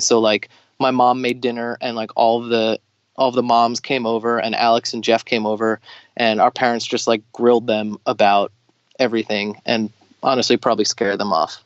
So like my mom made dinner, and like all of the moms came over, and Alex and Jeff came over, and our parents just like grilled them about everything, and honestly probably scared them off.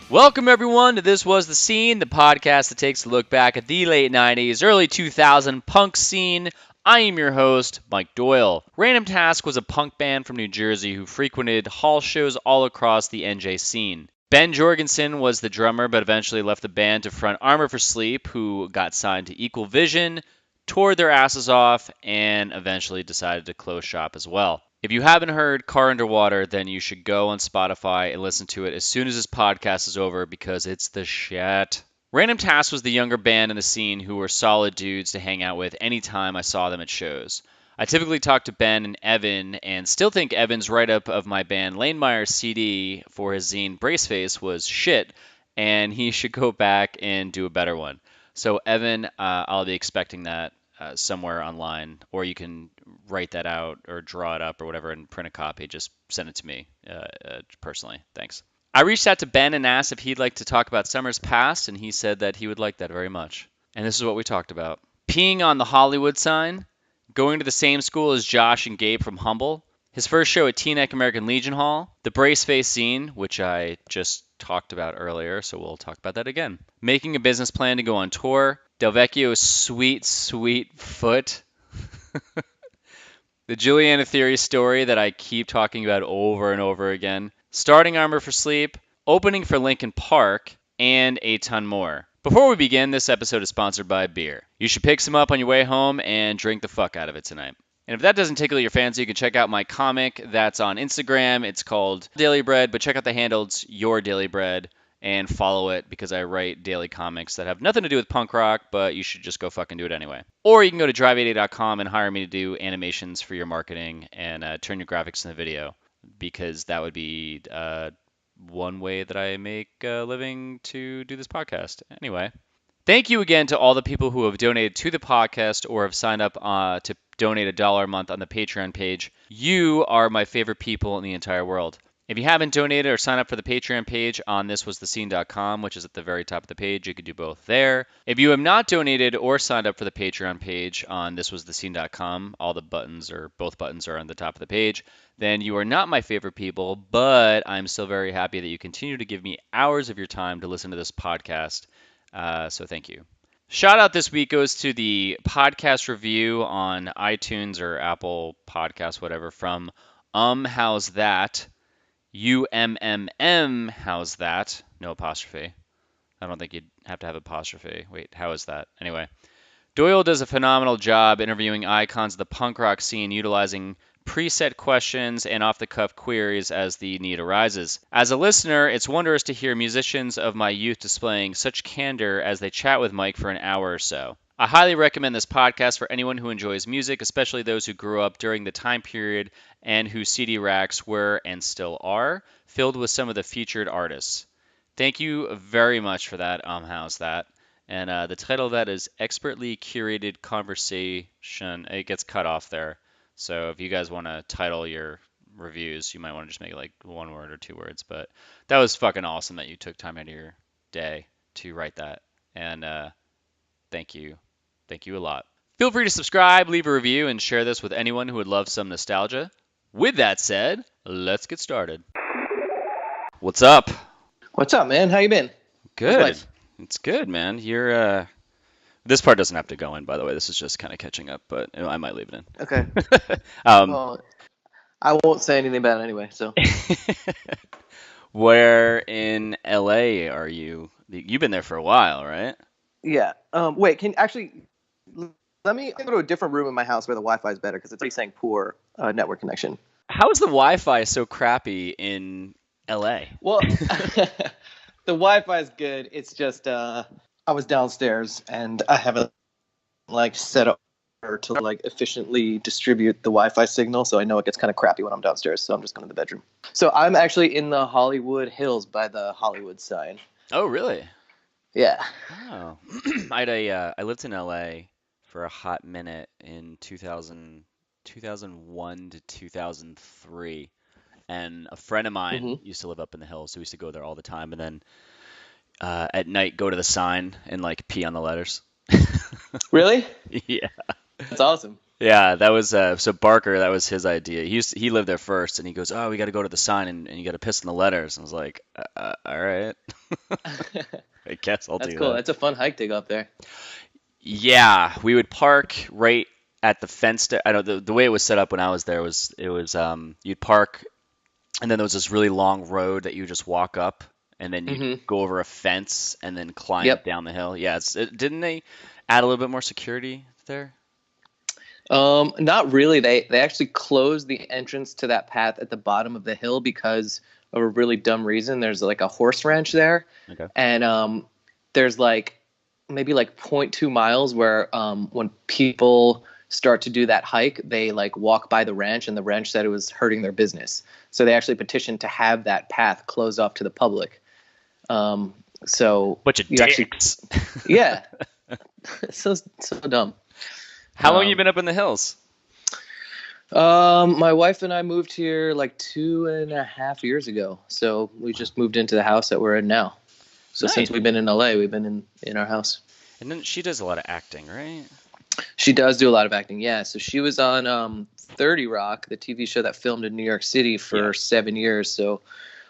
Welcome, everyone, to This Was the Scene, the podcast that takes a look back at the late 90s, early 2000 punk scene. I am your host, Mike Doyle. Random Task was a punk band from New Jersey who frequented hall shows all across the NJ scene. Ben Jorgensen was the drummer, but eventually left the band to front Armor for Sleep, who got signed to Equal Vision, toured their asses off, and eventually decided to close shop as well. If you haven't heard Car Underwater, then you should go on Spotify and listen to it as soon as this podcast is over because it's the shit. Random Task was the younger band in the scene who were solid dudes to hang out with anytime I saw them at shows. I typically talk to Ben and Evan, and still think Evan's write-up of my band Lanemeyer's CD for his zine Braceface was shit, and he should go back and do a better one. So Evan, I'll be expecting that somewhere online, or you can write that out or draw it up or whatever and print a copy. Just send it to me personally. Thanks. I reached out to Ben and asked if he'd like to talk about summers past, and he said that he would like that very much. And this is what we talked about. Peeing on the Hollywood sign, going to the same school as Josh and Gabe from Humble, his first show at Teaneck American Legion Hall, the Braceface scene, which I just talked about earlier, so we'll talk about that again. Making a business plan to go on tour, Del Vecchio's sweet, sweet foot. The Juliana Theory story that I keep talking about over and over again. Starting Armor for Sleep, opening for Linkin Park, and a ton more. Before we begin, this episode is sponsored by beer. You should pick some up on your way home and drink the fuck out of it tonight. And if that doesn't tickle your fancy, you can check out my comic that's on Instagram. It's called Daily Bread, but check out the handle, it's Your Daily Bread, and follow it because I write daily comics that have nothing to do with punk rock, but you should just go fucking do it anyway. Or you can go to drive80.com and hire me to do animations for your marketing and turn your graphics into video, because that would be one way that I make a living to do this podcast. Anyway, thank you again to all the people who have donated to the podcast or have signed up to donate $1 a month on the Patreon page. You are my favorite people in the entire world. If you haven't donated or signed up for the Patreon page on thiswasthescene.com, which is at the very top of the page, you could do both there. If you have not donated or signed up for the Patreon page on thiswasthescene.com, all the buttons or both buttons are on the top of the page, then you are not my favorite people, but I'm still very happy that you continue to give me hours of your time to listen to this podcast. So thank you. Shout out this week goes to the podcast review on iTunes or Apple Podcasts, whatever, from How's That? UMMM, how's that? No apostrophe. I don't think you'd have to have apostrophe. Wait, how is that? Anyway, Doyle does a phenomenal job interviewing icons of the punk rock scene, utilizing preset questions and off-the-cuff queries as the need arises. As a listener, it's wondrous to hear musicians of my youth displaying such candor as they chat with Mike for an hour or so. I highly recommend this podcast for anyone who enjoys music, especially those who grew up during the time period and whose CD racks were, and still are, filled with some of the featured artists. Thank you very much for that, how's that? And the title of that is Expertly Curated Conversation. It gets cut off there. So if you guys want to title your reviews, you might want to just make it like one word or two words. But that was fucking awesome that you took time out of your day to write that. And thank you. Thank you a lot. Feel free to subscribe, leave a review, and share this with anyone who would love some nostalgia. With that said, let's get started. What's up? What's up, man? How you been? Good. It's good, man. You're this part doesn't have to go in, by the way. This is just kind of catching up, but I might leave it in. Okay. Well, I won't say anything about it anyway, so. Where in LA are you? You've been there for a while, right? Yeah. Wait, let me go to a different room in my house where the Wi-Fi is better, because it's already saying poor network connection. How is the Wi-Fi so crappy in LA? Well, the Wi-Fi is good. It's just I was downstairs and I haven't set up to efficiently distribute the Wi-Fi signal, so I know it gets kind of crappy when I'm downstairs. So I'm just going to the bedroom. So I'm actually in the Hollywood Hills by the Hollywood sign. Oh, really? Yeah. Oh, I lived in LA for a hot minute in 2000. 2001 to 2003. And a friend of mine Hmm. used to live up in the hills, so we used to go there all the time. And then at night, go to the sign and like pee on the letters. Really? Yeah. That's awesome. Yeah, that was so Barker, that was his idea. He lived there first and he goes, "Oh, we got to go to the sign and you got to piss in the letters." And I was like, "All right. I guess I'll That's do cool. that." That's a fun hike to go up there. Yeah, we would park right at the fence there. I know the way it was set up when I was there was you'd park and then there was this really long road that you just walk up and then you'd Hmm. go over a fence and then climb Yep. down the hill. Yeah, didn't they add a little bit more security there? Not really. They actually closed the entrance to that path at the bottom of the hill because of a really dumb reason. There's like a horse ranch there, Okay. and there's like maybe like 0.2 miles where when people start to do that hike, they like walk by the ranch, and the ranch said it was hurting their business, so they actually petitioned to have that path closed off to the public. So Bunch of you actually, dicks. yeah, so dumb. How long you Um, been up in the hills? My wife and I moved here like 2.5 years ago. So we just moved into the house that we're in now. So Nice. since we've been in LA, we've been in our house. And then she does a lot of acting, right? She does do a lot of acting. Yeah. So she was on 30 Rock, the TV show that filmed in New York City Yeah. for 7 years. So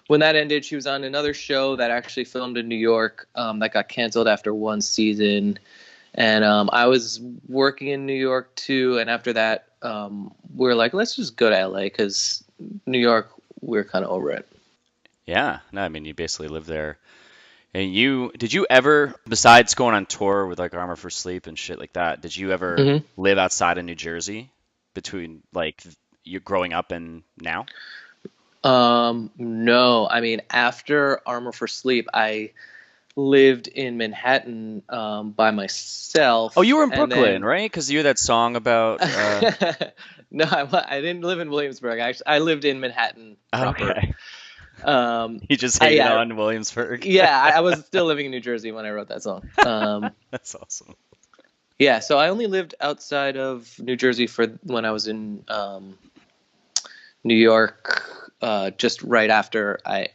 when that ended, she was on another show that actually filmed in New York that got canceled after one season. And I was working in New York too. And after that, we were like, let's just go to LA because New York, we're kind of over it. Yeah. No, I mean you basically live there. And did you ever, besides going on tour with like Armor for Sleep and shit like that, did you ever Hmm. live outside of New Jersey between like you growing up and now? No, I mean, after Armor for Sleep, I lived in Manhattan by Oh, myself. you were in And Brooklyn, then, right? Because you had that song about. no, I didn't live in Williamsburg. I lived in Manhattan proper. Okay. Um, You just I, hated yeah, on Williamsburg. yeah, I was still living in New Jersey when I wrote that song. That's awesome. Yeah, so I only lived outside of New Jersey for when I was in New York, just right after I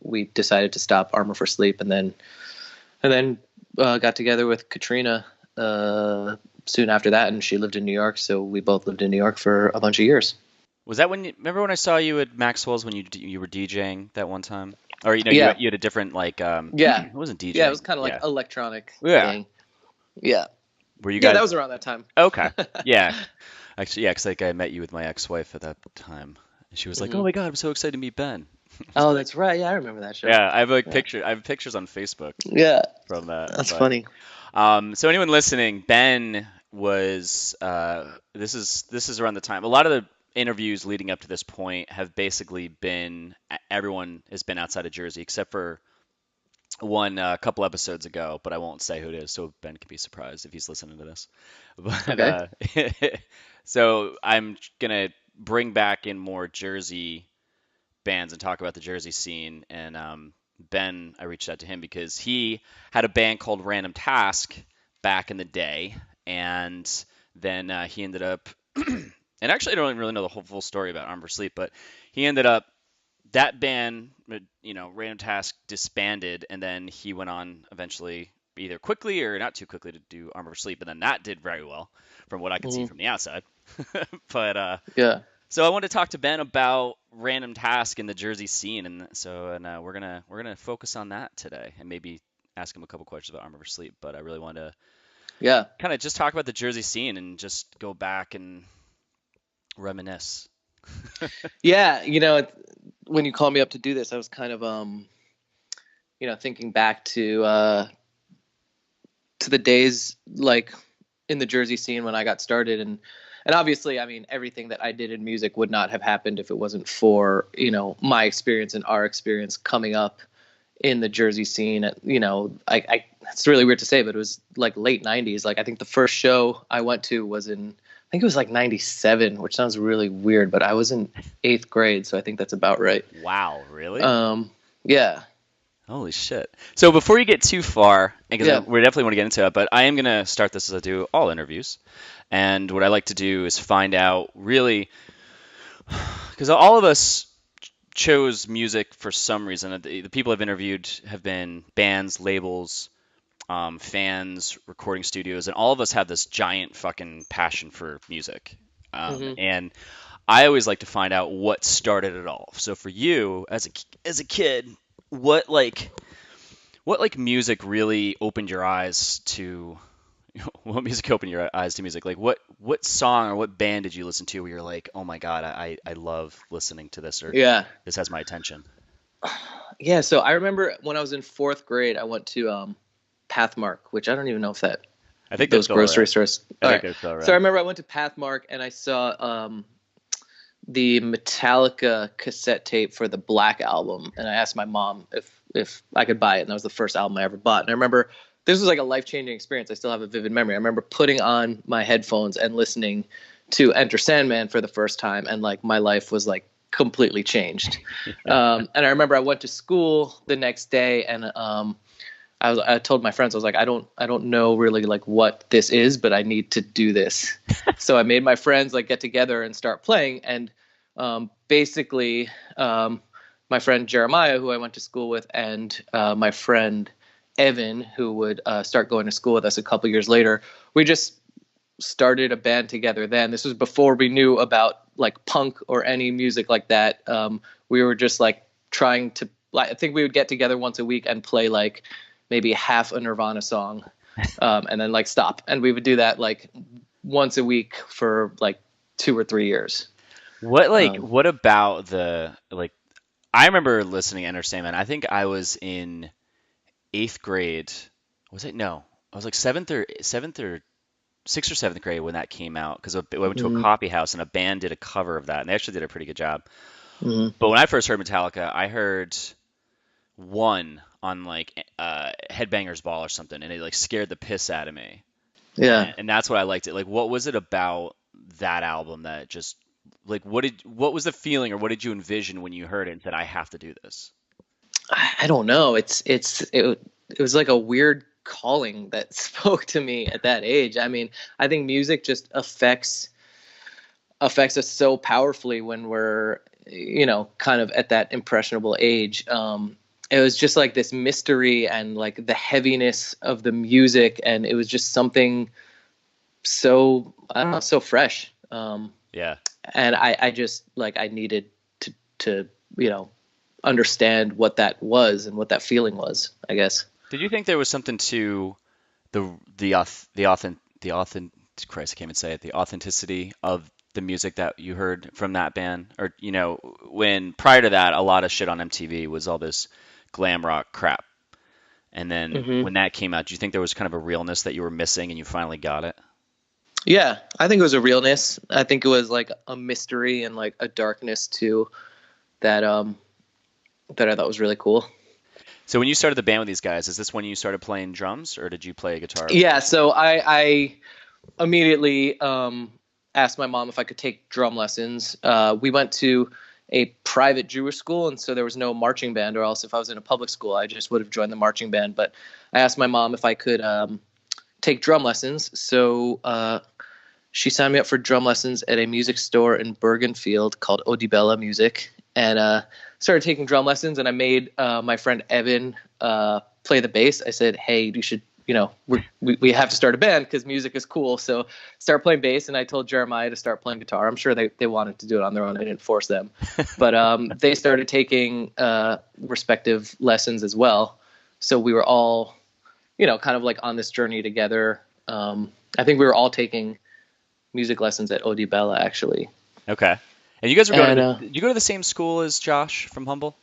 we decided to stop Armor for Sleep, and then got together with Katrina soon after that, and she lived in New York, so we both lived in New York for a bunch of years. Was that when remember when I saw you at Maxwell's when you were DJing that one time? Or Yeah, you had a different like yeah, it wasn't yeah. It DJing. was kind of like Yeah. electronic Yeah. thing. Yeah, Were you yeah, that guys was around that time. okay? Yeah. Actually, yeah, 'cause like I met you with my ex-wife at that time. And she was like, "Oh Hmm. my God, I'm so excited to meet Ben." Oh, that's right. Yeah, I remember that show. Yeah, I have like Yeah, I have pictures on Facebook yeah, from that. that's But funny. so anyone listening, Ben was this is around the time. A lot of the interviews leading up to this point have basically been everyone has been outside of Jersey except for one a couple episodes ago, but I won't say who it is, so Ben can be surprised if he's listening to this. But Okay. so I'm gonna bring back in more Jersey bands and talk about the Jersey scene. And Ben, I reached out to him because he had a band called Random Task back in the day, and then he ended up, and actually I don't really know the whole full story about Armor Sleep, but he ended up that band, Random Task disbanded, and then he went on eventually either quickly or not too quickly to do Armor Sleep, and then that did very well from what I could see Hmm. from the outside. But Yeah. so I wanted to talk to Ben about Random Task in the Jersey scene, and we're gonna focus on that today, and maybe ask him a couple questions about Armor for Sleep. But I really wanted to Yeah. kind of just talk about the Jersey scene and just go back and reminisce. Yeah. When you called me up to do this, I was kind of thinking back to the days like in the Jersey scene when I got started, and obviously, I mean, everything that I did in music would not have happened if it wasn't for my experience and our experience coming up in the Jersey scene. I it's really weird to say, but it was like late '90s. Like I think the first show I went to was I think it was like '97, which sounds really weird, but I was in 8th grade, so I think that's about right. Wow, really? Yeah. Holy shit. So before you get too far, because Yeah. we definitely want to get into it, but I am going to start this as I do all interviews. And what I like to do is find out really, because all of us chose music for some reason. The people I've interviewed have been bands, labels, fans, recording studios, and all of us have this giant fucking passion for music. Hmm. And I always like to find out what started it all. So for you, as a kid, what like music really opened your eyes to what music opened your eyes to music? Like what song or what band did you listen to where you're like, oh my God, I love listening to this, or Yeah. this has my attention? Yeah. So I remember when I was in fourth grade, I went to Pathmark, which I don't even know if that I think they're those still grocery around. stores. I All think right. they're still So I around. remember I went to Pathmark and I saw the Metallica cassette tape for the Black album, and I asked my mom if I could buy it, and that was the first album I ever bought. And I remember this was like a life changing experience. I still have a vivid memory. I remember putting on my headphones and listening to Enter Sandman for the first time, and like my life was like completely changed. Yeah. And I remember I went to school the next day, and I told my friends, I was like, I don't know really like what this is, but I need to do this. So I made my friends like get together and start playing. And basically, my friend Jeremiah, who I went to school with, and my friend Evan, who would start going to school with us a couple years later, we just started a band together. Then this was before we knew about like punk or any music like that. We were just like trying to. I think we would get together once a week and play like maybe half a Nirvana song, and then like stop. And we would do that like once a week for like 2 or 3 years. Um, What about the like I remember listening to Enter Sandman. I think I was in eighth grade. Was it? No. I was like seventh or sixth or seventh grade when that came out because I went to a mm, coffee house and a band did a cover of that and they actually did a pretty good job. mm, But when I first heard Metallica, I heard one on like Headbangers Ball or something, and it like scared the piss out of me. yeah. And that's what I liked it. Like, what was it about that album that just like what was the feeling or what did you envision when you heard it and said I have to do this? I don't know. It was like a weird calling that spoke to me at that age. I mean, I think music just affects us so powerfully when we're kind of at that impressionable age. It was just like this mystery and like the heaviness of the music, and it was just something so I don't know, so fresh. Yeah. And I just like I needed to understand what that was and what that feeling was, I guess. Did you think there was something to the authentic Christ, I can't even say it, the authenticity of the music that you heard from that band? Or, when prior to that, a lot of shit on MTV was all this glam rock crap. And then Hmm. when that came out, do you think there was kind of a realness that you were missing and you finally got it? Yeah, I think it was a realness. I think it was like a mystery and like a darkness too that that I thought was really cool. So when you started the band with these guys, is this when you started playing drums or did you play guitar Yeah, first? so I immediately asked my mom if I could take drum lessons. We went to a private Jewish school, and so there was no marching band, or else if I was in a public school, I just would have joined the marching band. But I asked my mom if I could take drum lessons. So she signed me up for drum lessons at a music store in Bergenfield called Odibella Music, and started taking drum lessons. And I made my friend Evan play the bass. I said, "Hey, you should, we have to start a band because music is cool. So start playing bass." And I told Jeremiah to start playing guitar. I'm sure they wanted to do it on their own. I didn't force them, but they started taking respective lessons as well. So we were all, kind of like on this journey together. I think we were all taking music lessons at Odibella actually. Okay. And you guys were going And to did you go to the same school as Josh from Humble?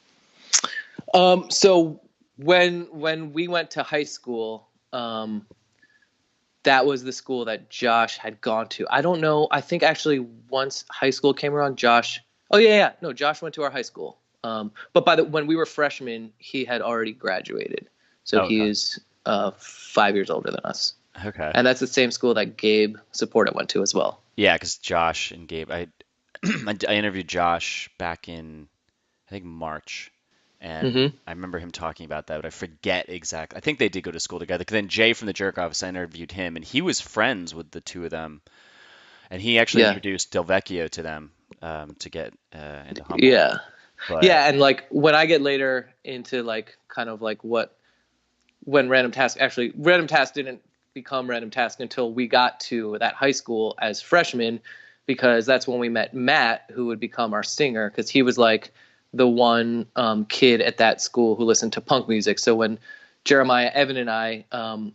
so when we went to high school, that was the school that Josh had gone to. I don't know. I think actually once high school came around, Josh. Oh yeah. No, Josh went to our high school. But when we were freshmen, he had already graduated, so Oh, he okay. is 5 years older than us. Okay. And that's the same school that Gabe Supporta went to as well. Yeah, because Josh and Gabe, I I interviewed Josh back in I think March, And Mm-hmm. I remember him talking about that, but I forget exactly. I think they did go to school together. 'Cause then Jay from the Jerk Office, I interviewed him, and he was friends with the two of them, and he actually Yeah. introduced Del Vecchio to them to get into Humble. Yeah. But Yeah. And like when I get later into like kind of like when Random Task didn't become Random Task until we got to that high school as freshmen, because that's when we met Matt, who would become our singer, because he was like the one kid at that school who listened to punk music. So when Jeremiah, Evan, and I,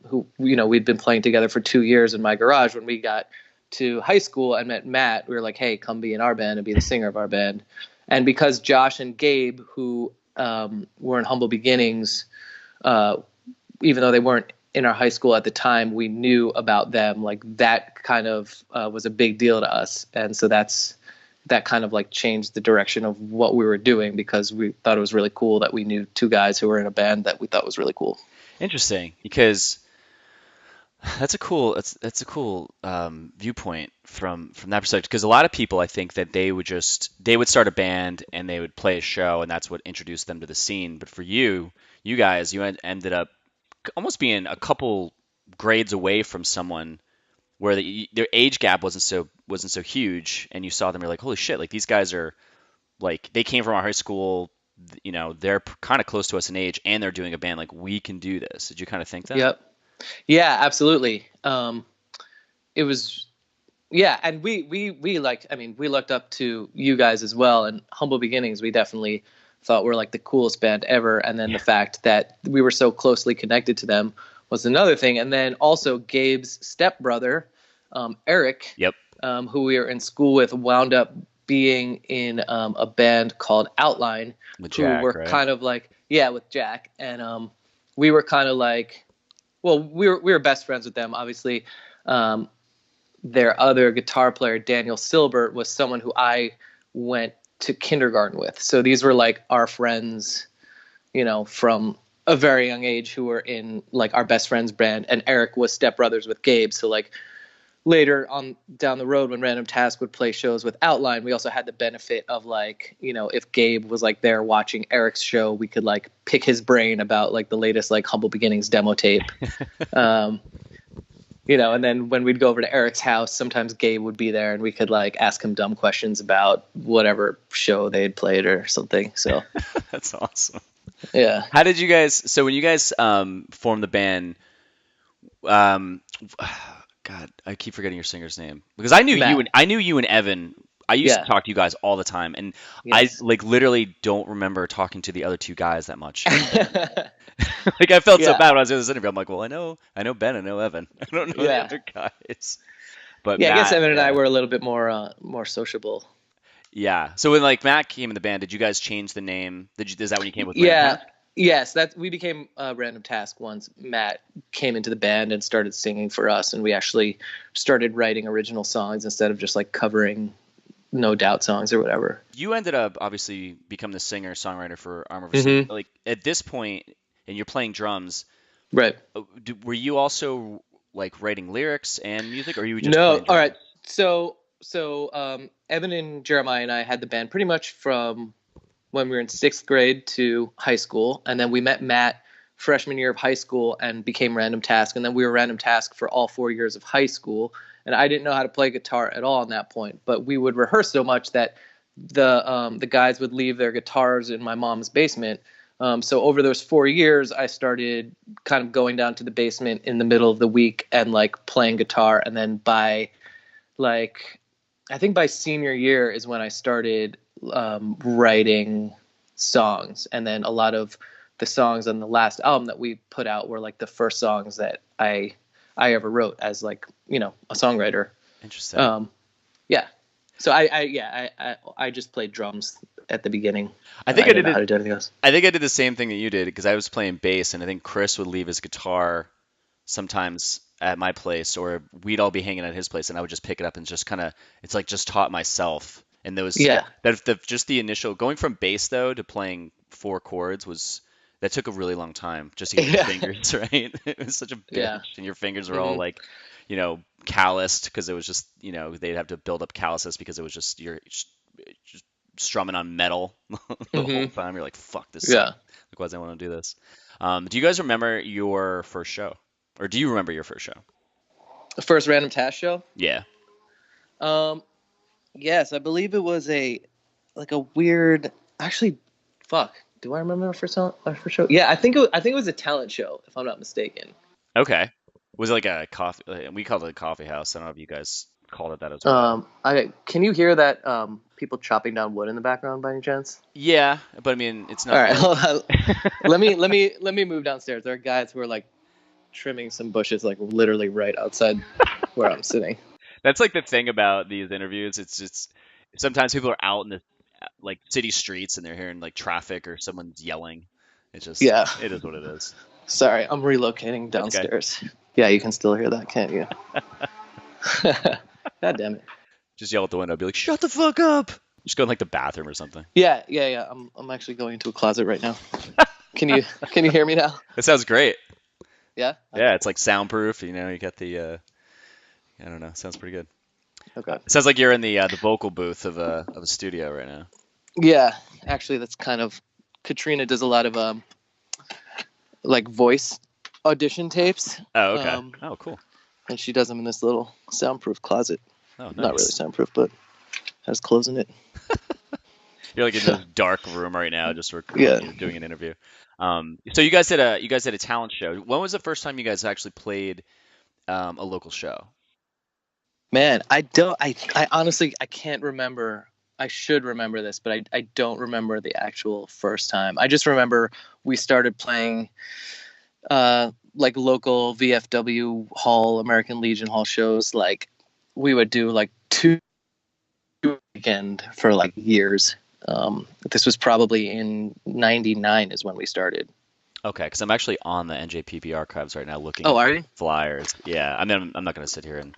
who we'd been playing together for 2 years in my garage, when we got to high school and met Matt, we were like, hey, come be in our band and be the singer of our band. And because Josh and Gabe, who were in Humble Beginnings, even though they weren't in our high school at the time, we knew about them. Like that kind of was a big deal to us. And so that kind of like changed the direction of what we were doing, because we thought it was really cool that we knew two guys who were in a band that we thought was really cool. interesting, because that's a cool viewpoint from that perspective. Because a lot of people, I think that they would start a band and they would play a show, and that's what introduced them to the scene. But for you guys, you ended up almost being a couple grades away from someone where their age gap wasn't so huge, and you saw them, you're like, holy shit, like these guys are like, they came from our high school, they're kind of close to us in age, and they're doing a band, like we can do this. Did you kind of think that? Yep. Yeah, absolutely. It was, yeah. And we like, I mean, we looked up to you guys as well, and Humble Beginnings, we definitely thought were like the coolest band ever. And then the fact that we were so closely connected to them was another thing. And then also Gabe's stepbrother, Eric, Yep. who we were in school with, wound up being in a band called Outline, With who Jack, were right? kind of like, yeah, with Jack. And we were kind of like, well, we were best friends with them, obviously. Their other guitar player, Daniel Silbert, was someone who I went to kindergarten with. So these were like our friends, from a very young age, who were in like our best friend's band. And Eric was stepbrothers with Gabe. So like later on down the road, when Random Task would play shows with Outline, we also had the benefit of like, if Gabe was like there watching Eric's show, we could like pick his brain about like the latest like Humble Beginnings demo tape. And then when we'd go over to Eric's house, sometimes Gabe would be there and we could like ask him dumb questions about whatever show they had played or something. So That's awesome. yeah. How did you guys? So when you guys formed the band, God, I keep forgetting your singer's name, because I knew Matt. you and Evan. I used to talk to you guys all the time, and Yes. I like literally don't remember talking to the other two guys that much. Like I felt so Yeah. bad when I was doing this interview. I'm like, well, I know Ben, I know Evan. I don't know the Yeah. other guys. But Yeah, I guess Matt, Evan and I yeah. were a little bit more sociable. Yeah. So when like Matt came in the band, did you guys change the name? Is that when you came with Random Yeah. Task? Yes, that we became Random Task once Matt came into the band and started singing for us, and we actually started writing original songs instead of just like covering No Doubt songs or whatever. You ended up obviously become the singer songwriter for Arm Over Sea. Mm-hmm. Like at this point, and you're playing drums. Right. Were you also like writing lyrics and music, or you were just No. playing All drums? right. So Evan and Jeremiah and I had the band pretty much from when we were in 6th grade to high school, and then we met Matt freshman year of high school and became Random Task, and then we were Random Task for all 4 years of high school. And I didn't know how to play guitar at all at that point, but we would rehearse so much that the guys would leave their guitars in my mom's basement. So over those 4 years, I started kind of going down to the basement in the middle of the week and like playing guitar. And then by like, I think by senior year is when I started writing songs. And then a lot of the songs on the last album that we put out were like the first songs that I ever wrote as like, a songwriter. Interesting. Yeah. So I just played drums at the beginning. I think I didn't did know how it. to do anything else. I think I did the same thing that you did, because I was playing bass, and I think Chris would leave his guitar sometimes at my place, or we'd all be hanging at his place, and I would just pick it up and just kind of, it's like just taught myself. And Yeah. just the initial going from bass though to playing 4 chords that took a really long time just to get your Yeah. fingers right. It was such a bitch, Yeah. and your fingers were all Mhm. like, calloused, because it was just, they'd have to build up calluses because it was just just strumming on metal the whole Mm-hmm. time. You're like, fuck, this sucks. Yeah. Like, why does I want to do this? Do you guys remember your first show? Or do you remember your first show? The first Random Task show. Yeah. Um. Yes, I believe it was a weird. Actually, fuck. Do I remember our first show? Yeah, I think it was a talent show, if I'm not mistaken. Okay. Was it like a coffee? We called it a coffee house. I don't know if you guys called it that as well. I can you hear that people chopping down wood in the background by any chance? Yeah, but I mean, it's All not right, like. hold on. let me move downstairs. There are guys who are like trimming some bushes, like literally right outside where I'm sitting. That's like the thing about these interviews. It's just sometimes people are out in the like city streets and they're hearing like traffic or someone's yelling. It's just Yeah. it is what it is. Sorry, I'm relocating That's okay. downstairs. Yeah, you can still hear that, can't you? God damn it. Just yell at the window, be like, "Shut the fuck up!" Just go in like the bathroom or something. Yeah. I'm actually going into a closet right now. Can you hear me now? It sounds great. Yeah. Yeah, it's like soundproof. You know, you got the. I don't know. Sounds pretty good. Okay. It sounds like you're in the vocal booth of a studio right now. Yeah, actually, that's kind of Katrina does a lot of like voice audition tapes. Oh, okay. Oh, cool. And she does them in this little soundproof closet. Oh, nice. Not really soundproof, but has clothes in it. You're like in this dark room right now, just doing an interview. So you guys did a talent show. When was the first time you guys actually played a local show? Man, I honestly I can't remember. I should remember this, but I don't remember the actual first time. I just remember we started playing like local VFW Hall, American Legion Hall shows. Like we would do like 2 weekend for like years. This was probably in '99 is when we started. Okay, because I'm actually on the NJPP archives right now looking Oh, at are you? flyers. Yeah, I mean, I'm not going to sit here and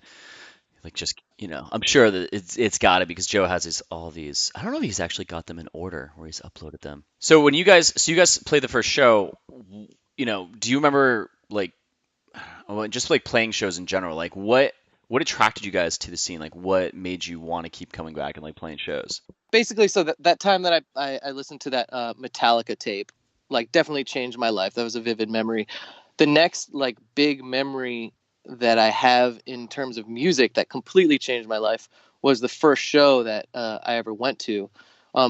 like just I'm sure that it's got it because Joe has all these. I don't know if he's actually got them in order where he's uploaded them. So when you guys played the first show, do you remember like just like playing shows in general? Like what attracted you guys to the scene? Like what made you want to keep coming back and like playing shows? Basically, so that time that I listened to that Metallica tape, like definitely changed my life. That was a vivid memory. The next like big memory that I have in terms of music that completely changed my life was the first show that I ever went to.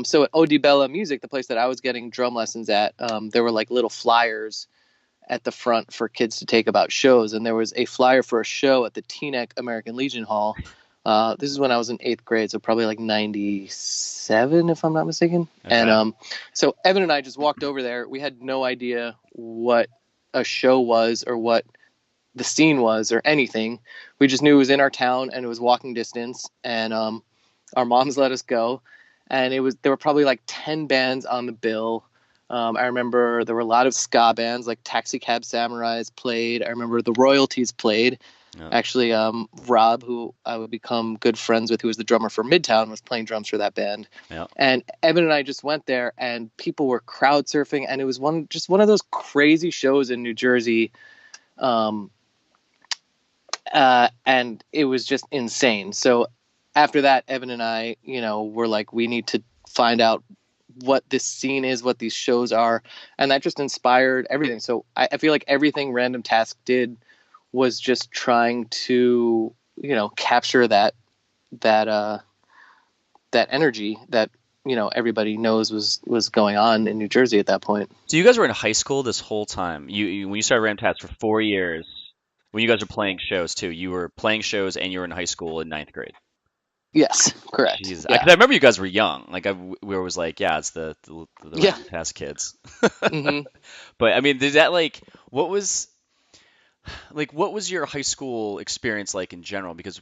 So at O.D. Bella Music, the place that I was getting drum lessons at, there were like little flyers at the front for kids to take about shows. And there was a flyer for a show at the Teaneck American Legion Hall. This is when I was in 8th grade, so probably like 97, if I'm not mistaken. Okay. And so Evan and I just walked over there. We had no idea what a show was or what the scene was or anything. We just knew it was in our town and it was walking distance. And our moms let us go. And there were probably like 10 bands on the bill. I remember there were a lot of ska bands like Taxi Cab Samurais played. I remember the Royalties played. Yeah. Actually, Rob, who I would become good friends with, who was the drummer for Midtown, was playing drums for that band. Yeah. And Evan and I just went there, and people were crowd surfing, and it was one of those crazy shows in New Jersey, and it was just insane. So after that, Evan and I, were like, we need to find out what this scene is, what these shows are, and that just inspired everything. So I feel like everything Random Task did was just trying to, capture that energy that, everybody knows was going on in New Jersey at that point. So you guys were in high school this whole time. You when you started Random Task for 4 years, when you guys were playing shows too, you were playing shows and you were in high school in 9th grade. Yes, correct. Jesus. Yeah. I remember you guys were young. Like we were always like, yeah, it's the Random Task kids. Mm-hmm. But I mean, did that what was your high school experience like in general? Because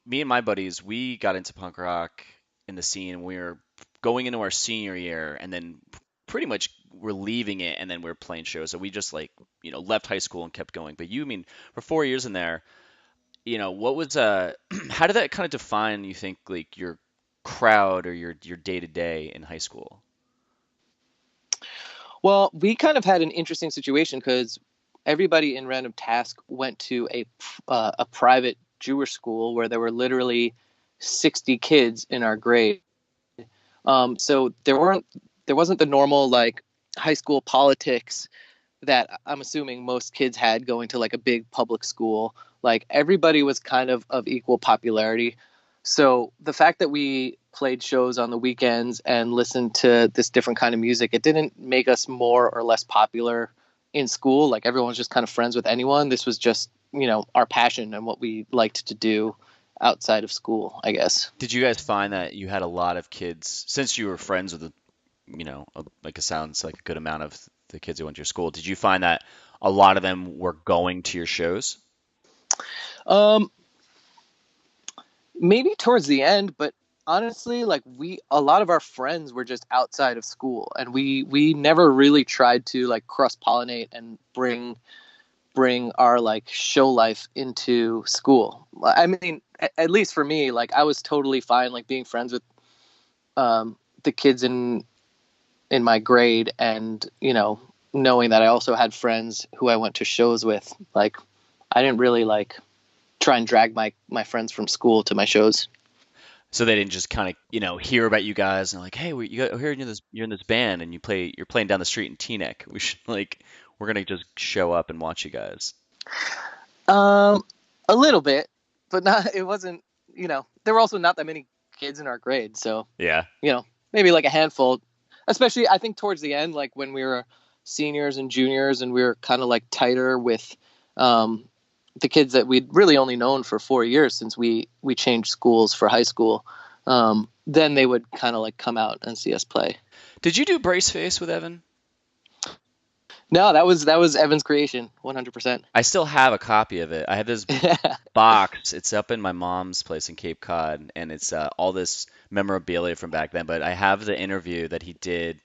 me and my buddies, we got into punk rock in the scene, and we were going into our senior year, and then pretty much we're leaving it, and then we're playing shows. So we just left high school and kept going. But for 4 years in there, what was how did that kind of define, you think, like your crowd or your day to day in high school? Well, we kind of had an interesting situation because everybody in Random Task went to a private Jewish school where there were literally 60 kids in our grade. So there wasn't the normal like high school politics that I'm assuming most kids had going to like a big public school. Like everybody was kind of equal popularity. So the fact that we played shows on the weekends and listened to this different kind of music, it didn't make us more or less popular in school. Like everyone was just kind of friends with anyone. This was just, our passion and what we liked to do outside of school, I guess. Did you guys find that you had a lot of kids, since you were friends with, like it sounds like a good amount of the kids who went to your school, did you find that a lot of them were going to your shows? Um, Maybe towards the end, but honestly, like a lot of our friends were just outside of school, and we never really tried to like cross pollinate and bring our like show life into school. I mean, at least for me, like I was totally fine like being friends with the kids in my grade, and knowing that I also had friends who I went to shows with. Like I didn't really like try and drag my friends from school to my shows. So they didn't just kind of, hear about you guys and like, hey, you're in this band and you're playing down the street in Teaneck. We're gonna just show up and watch you guys. Um, a little bit, but not. It wasn't. There were also not that many kids in our grade, so Yeah. Maybe like a handful. Especially, I think towards the end, like when we were seniors and juniors, and we were kind of like tighter with the kids that we'd really only known for 4 years since we changed schools for high school. Then they would kind of like come out and see us play. Did you do Brace Face with Evan? No, that was Evan's creation, 100%. I still have a copy of it. I have this box. It's up in my mom's place in Cape Cod, and it's all this memorabilia from back then. But I have the interview that he did.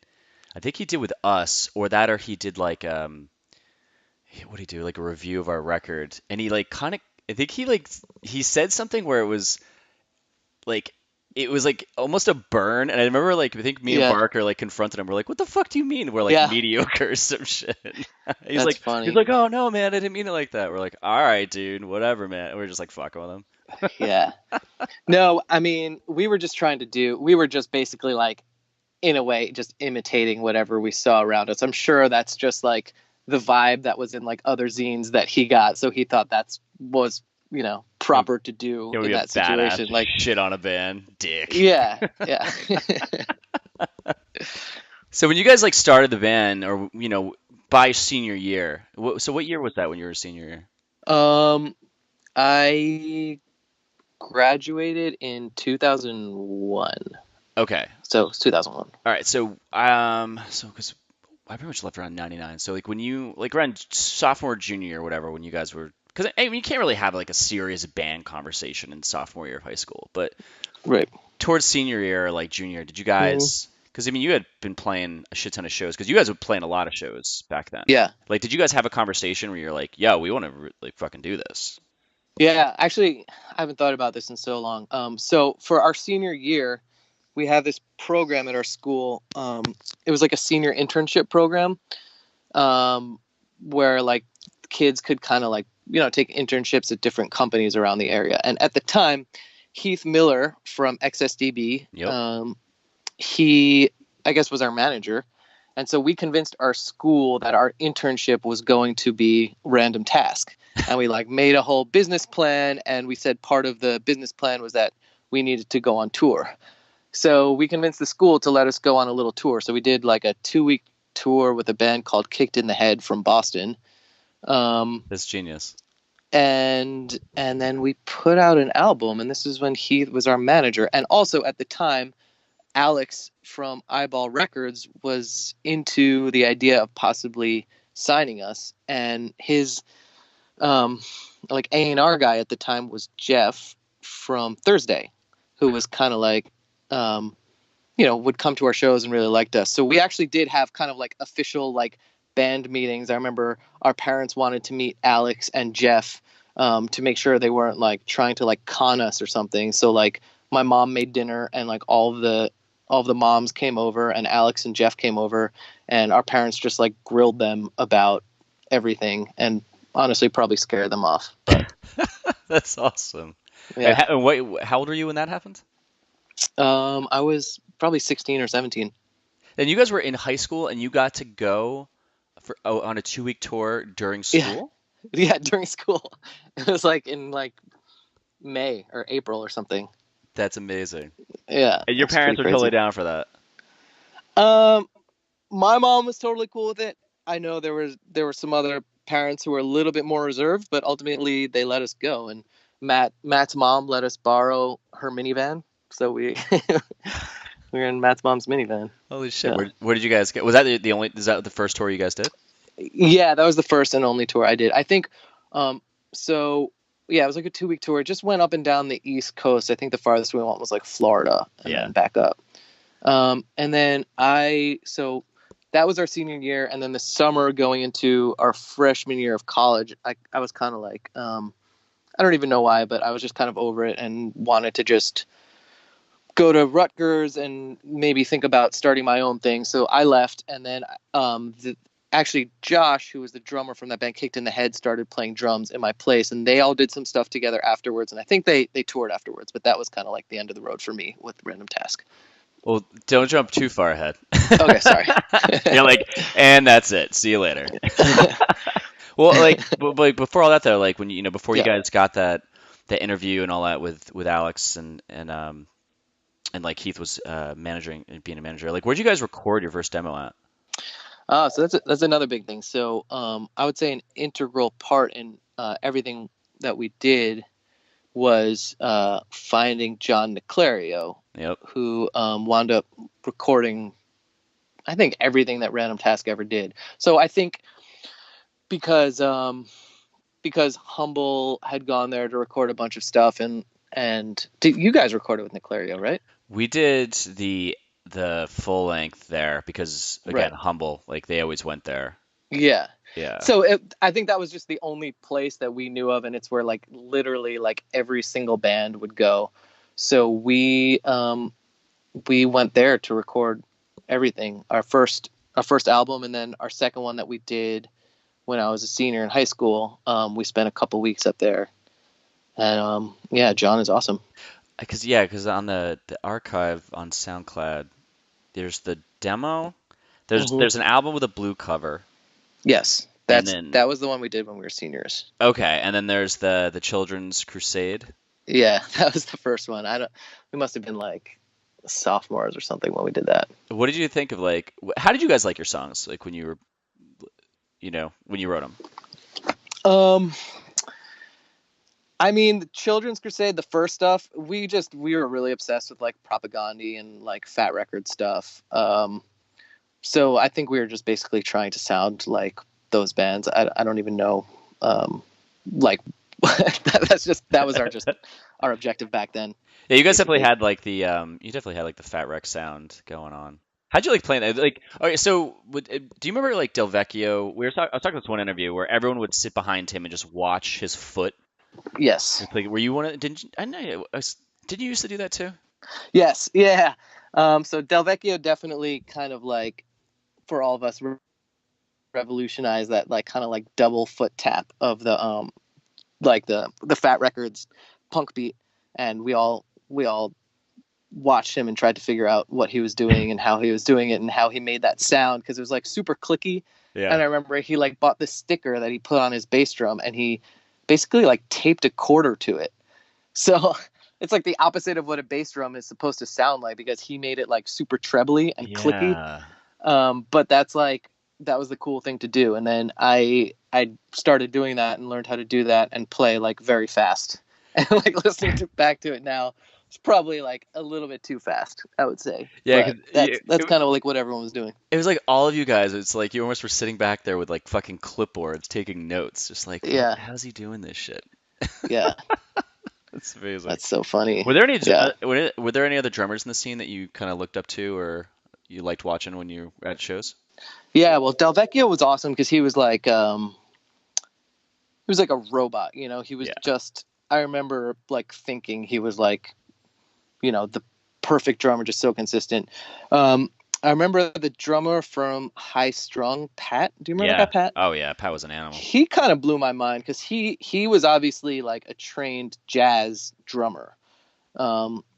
I think he did with us, or he did like what did he do? Like a review of our record, and he like kind of. I think he said something where like it was like almost a burn, and I remember like I think me and Yeah, Barker like confronted him. We're like, "What the fuck do you mean? We're like yeah, mediocre or some shit." that's He's funny. like, "Oh no, man, I didn't mean it like that." We're like, "All right, dude, whatever, man." And we're just like fucking with him. Yeah. No, I mean, we were just basically like, in a way, just imitating whatever we saw around us. I'm sure that's just like the vibe that was in like other zines that he got. So he thought was, proper to do It would in be a that badass situation. Like, shit on a band, dick. yeah, yeah. So when you guys like started the band, or by senior year, so what year was that when you were a senior year? I graduated in 2001. Okay. So it's 2001. All right. So because I pretty much left around 99. So like when you like around sophomore, junior year, whatever, when you guys were, because I mean you can't really have like a serious band conversation in sophomore year of high school, but Right. towards senior year or like junior, did you Mhm. guys? Because I mean you had been playing a shit ton of shows, because you guys were playing a lot of shows back then. Yeah. Like, did you guys have a conversation where you're like, "Yo, we want to like fucking do this"? Yeah. Actually, I haven't thought about this in so long. So for our senior year, we have this program at our school. It was like a senior internship program, where like kids could kind of like take internships at different companies around the area. And at the time, Heath Miller from XSDB, Yep. he I guess was our manager, and so we convinced our school that our internship was going to be random task, and we like made a whole business plan, and we said part of the business plan was that we needed to go on tour. So we convinced the school to let us go on a little tour. So we did like a 2-week tour with a band called Kicked in the Head from Boston. That's genius. And then we put out an album, and this is when Heath was our manager. And also at the time, Alex from Eyeball Records was into the idea of possibly signing us. And his like A&R guy at the time was Jeff from Thursday, who was kind of like would come to our shows and really liked us. So we actually did have kind of like official like band meetings. I remember our parents wanted to meet Alex and Jeff to make sure they weren't like trying to like con us or something. So like my mom made dinner, and like all of the moms came over, and Alex and Jeff came over, and our parents just like grilled them about everything, and honestly probably scared them off. But That's awesome. yeah, And how old were you when that happened? I was probably 16 or 17. And you guys were in high school and you got to go on a 2-week tour during Yeah, school? yeah, during school. It was like in like May or April or something. That's amazing. Yeah, And your it's pretty parents were totally crazy. down for that. Um, my mom was totally cool with it. I know there were some other parents who were a little bit more reserved, but ultimately they let us go. And Matt's mom let us borrow her minivan, so we we were in Matt's mom's minivan. Holy shit. Yeah, Where did you guys get? Was that the only, is that the first tour you guys did? yeah, that was the first and only tour I did. I think, so yeah, it was like a 2-week tour. It just went up and down the East Coast. I think the farthest we went was like Florida and Yeah. then back up. And then so that was our senior year. And then the summer going into our freshman year of college, I was kind of like, I don't even know why, but I was just kind of over it and wanted to just go to Rutgers and maybe think about starting my own thing. So I left, and then actually Josh, who was the drummer from that band, Kicked in the Head, started playing drums in my place, and they all did some stuff together afterwards. And I think they toured afterwards, but that was kind of like the end of the road for me with Random Task. Well, don't jump too far ahead. Okay, sorry. You're like, and that's it. See you later. Well, like before all that though, like when before you Yeah. guys got that interview and all that with Alex and like Keith was managing and being a manager, like where'd you guys record your first demo at? So that's another big thing. So I would say an integral part in everything that we did was finding John Niclario, Yep. who wound up recording, I think, everything that Random Task ever did. So I think because Humble had gone there to record a bunch of stuff, and you guys recorded with Niclario, right? We did the full length there because again, Right. Humble, like they always went there. Yeah. Yeah. So I think that was just the only place that we knew of, and it's where like literally like every single band would go. So we went there to record everything. Our first album, and then our second one that we did when I was a senior in high school. We spent a couple weeks up there, and yeah, John is awesome. Because on the archive on SoundCloud, there's the demo. There's an album with a blue cover. Yes, And then that was the one we did when we were seniors. okay, and then there's the Children's Crusade. Yeah, that was the first one. We must have been like sophomores or something when we did that. What did you think of like? How did you guys like your songs? Like when you were, when you wrote them? I mean, the Children's Crusade, the first stuff, we were really obsessed with like Propaganda and like Fat Record stuff. So I think we were just basically trying to sound like those bands. I don't even know, like that was our objective back then. Yeah, you guys Basically. definitely had like the Fat Wreck sound going on. How'd you like playing that? Like, okay, so do you remember like Del Vecchio? I was talking to this one interview where everyone would sit behind him and just watch his foot. Yes. It's like, were you one of? Didn't you? I know. Did you used to do that too? Yes. Yeah. So Del Vecchio definitely kind of like, for all of us, revolutionized that like kind of like double foot tap of the like the Fat Records punk beat, and we all watched him and tried to figure out what he was doing and how he was doing it and how he made that sound, because it was like super clicky. Yeah. And I remember he like bought this sticker that he put on his bass drum, and he basically like taped a quarter to it. So it's like the opposite of what a bass drum is supposed to sound like, because he made it like super trebly and clicky. But that was the cool thing to do. And then I started doing that and learned how to do that and play like very fast. And like listening back to it now, it's probably like a little bit too fast, I would say. Yeah, that's kind of like what everyone was doing. It was like all of you guys. It's like you almost were sitting back there with like fucking clipboards, taking notes, just like, yeah, how's he doing this shit? Yeah, that's amazing. That's so funny. Were there any other drummers in the scene that you kind of looked up to or you liked watching when you were at shows? Yeah, well, Del Vecchio was awesome because he was like a robot. He was just. I remember like thinking he was like, the perfect drummer, just so consistent. I remember the drummer from High Strung, Pat. Do you remember that, Pat? Oh yeah, Pat was an animal. He kind of blew my mind because he was obviously like a trained jazz drummer.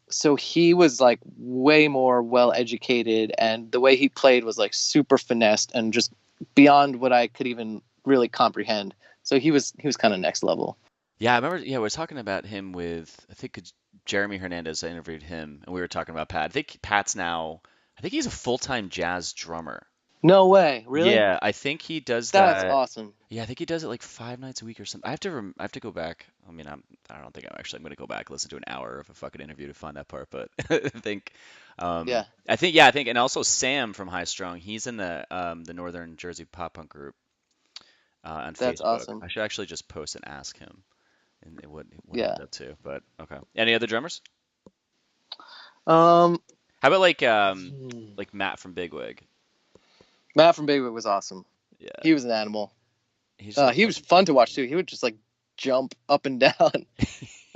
So he was like way more well educated, and the way he played was like super finessed and just beyond what I could even really comprehend. So he was kind of next level. Yeah, I remember. Yeah, we were talking about him with I think it's Jeremy Hernandez. I interviewed him, and we were talking about Pat. I think Pat's now. I think he's a full-time jazz drummer. No way, really? Yeah, I think he does That's that. awesome. Yeah, I think he does it like 5 nights a week or something. I have to go back. I mean, I don't think I'm going to go back and listen to an hour of a fucking interview to find that part, but Yeah, I think, and also Sam from High Strung, he's in the Northern Jersey pop punk group on that's Facebook. awesome. I should actually just post and ask him and what Yeah. he's up to. But okay, any other drummers? Um, How about like Matt from Bigwig? Matt from Bigwood was awesome. Yeah, He was an animal. he's just a He was fucking fun to watch genius. too. He would just like jump up and down.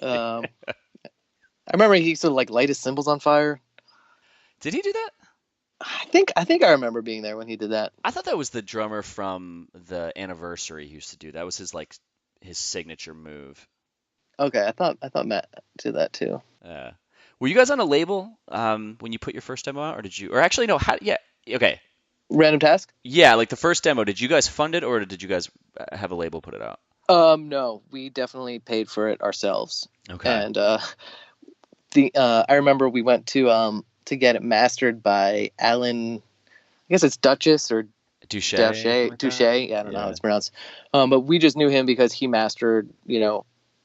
Um, I remember he used to like light his cymbals on fire. Did he do that? I think I remember being there when he did that. I thought that was the drummer from the Anniversary he used to do. That was his signature move. Okay, I thought Matt did that too. Were you guys on a label when you put your first demo out, or did you? Or actually, no. How? Yeah. Okay. Random Task? Yeah, like the first demo. Did you guys fund it, or did you guys have a label put it out? No, we definitely paid for it ourselves. Okay. And I remember we went to get it mastered by Alan. I guess it's Duchess or Douche. Douche. Yeah, I don't know how it's pronounced. But we just knew him because he mastered,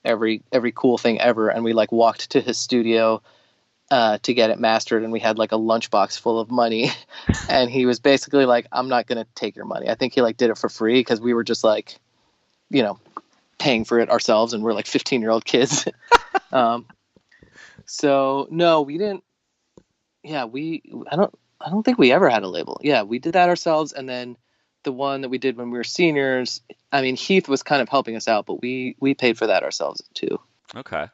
every cool thing ever, and we like walked to his studio to get it mastered, and we had like a lunchbox full of money, and he was basically like, "I'm not gonna take your money." I think he like did it for free because we were just like, paying for it ourselves, and we're like 15-year-old kids. So no, we didn't. Yeah, I don't think we ever had a label. Yeah, we did that ourselves, and then the one that we did when we were seniors. I mean, Heath was kind of helping us out, but we paid for that ourselves too. Okay.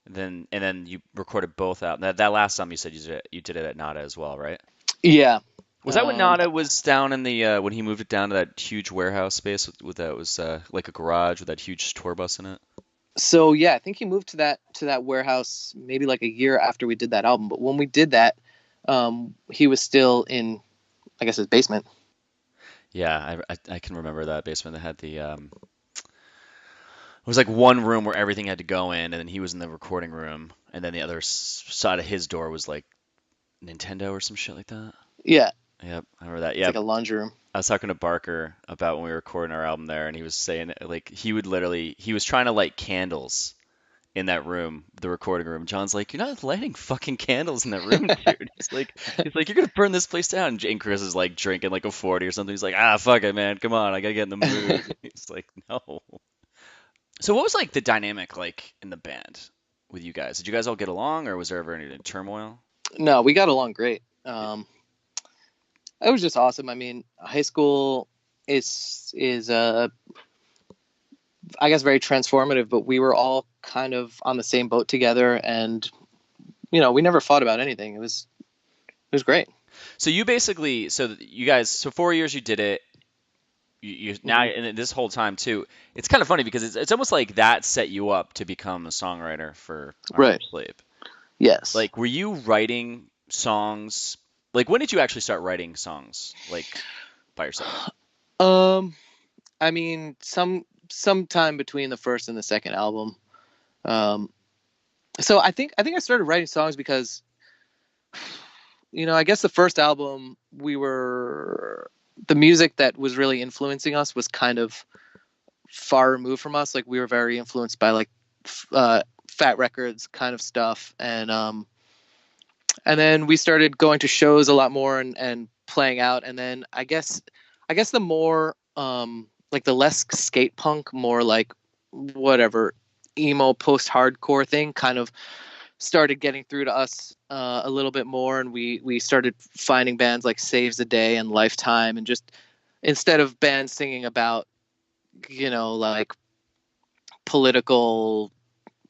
And then you recorded both out. That last time you said you did it at Nada as well, right? Yeah. Was that when Nada was down in the when he moved it down to that huge warehouse space with that was like a garage with that huge tour bus in it? So yeah, I think he moved to that warehouse maybe like a year after we did that album. But when we did that, he was still in, I guess, his basement. Yeah, I can remember that basement that had the it was like one room where everything had to go in, and then he was in the recording room, and then the other side of his door was like Nintendo or some shit like that. Yeah, Yep, I remember that. it's Yep. like a laundry room. I was talking to Barker about when we were recording our album there, and he was saying like he was trying to light candles in that room, the recording room. John's like, "You're not lighting fucking candles in that room, dude." He's like, "You're gonna burn this place down." And Chris is like drinking like a 40 or something. He's like, "Ah, fuck it, man. Come on, I gotta get in the mood." He's like, "No." So what was like the dynamic like in the band with you guys? Did you guys all get along, or was there ever any turmoil? No, we got along great. It was just awesome. I mean, high school is I guess very transformative, but we were all kind of on the same boat together, and we never fought about anything. It was great. So you basically, you guys, so 4 years you did it. You now, Mhm. and this whole time too, it's kind of funny because it's almost like that set you up to become a songwriter for Army Right. of Slave. Yes. Like, were you writing songs? Like, when did you actually start writing songs, like by yourself? Um, I mean, sometime between the first and the second album. Um, so I think I started writing songs because I guess the first album the music that was really influencing us was kind of far removed from us. Like we were very influenced by like Fat Records kind of stuff, and then we started going to shows a lot more and playing out. And then I guess the more like the less skate punk, more like whatever emo post hardcore thing kind of started getting through to us a little bit more, and we started finding bands like Saves the Day and Lifetime, and just instead of bands singing about like political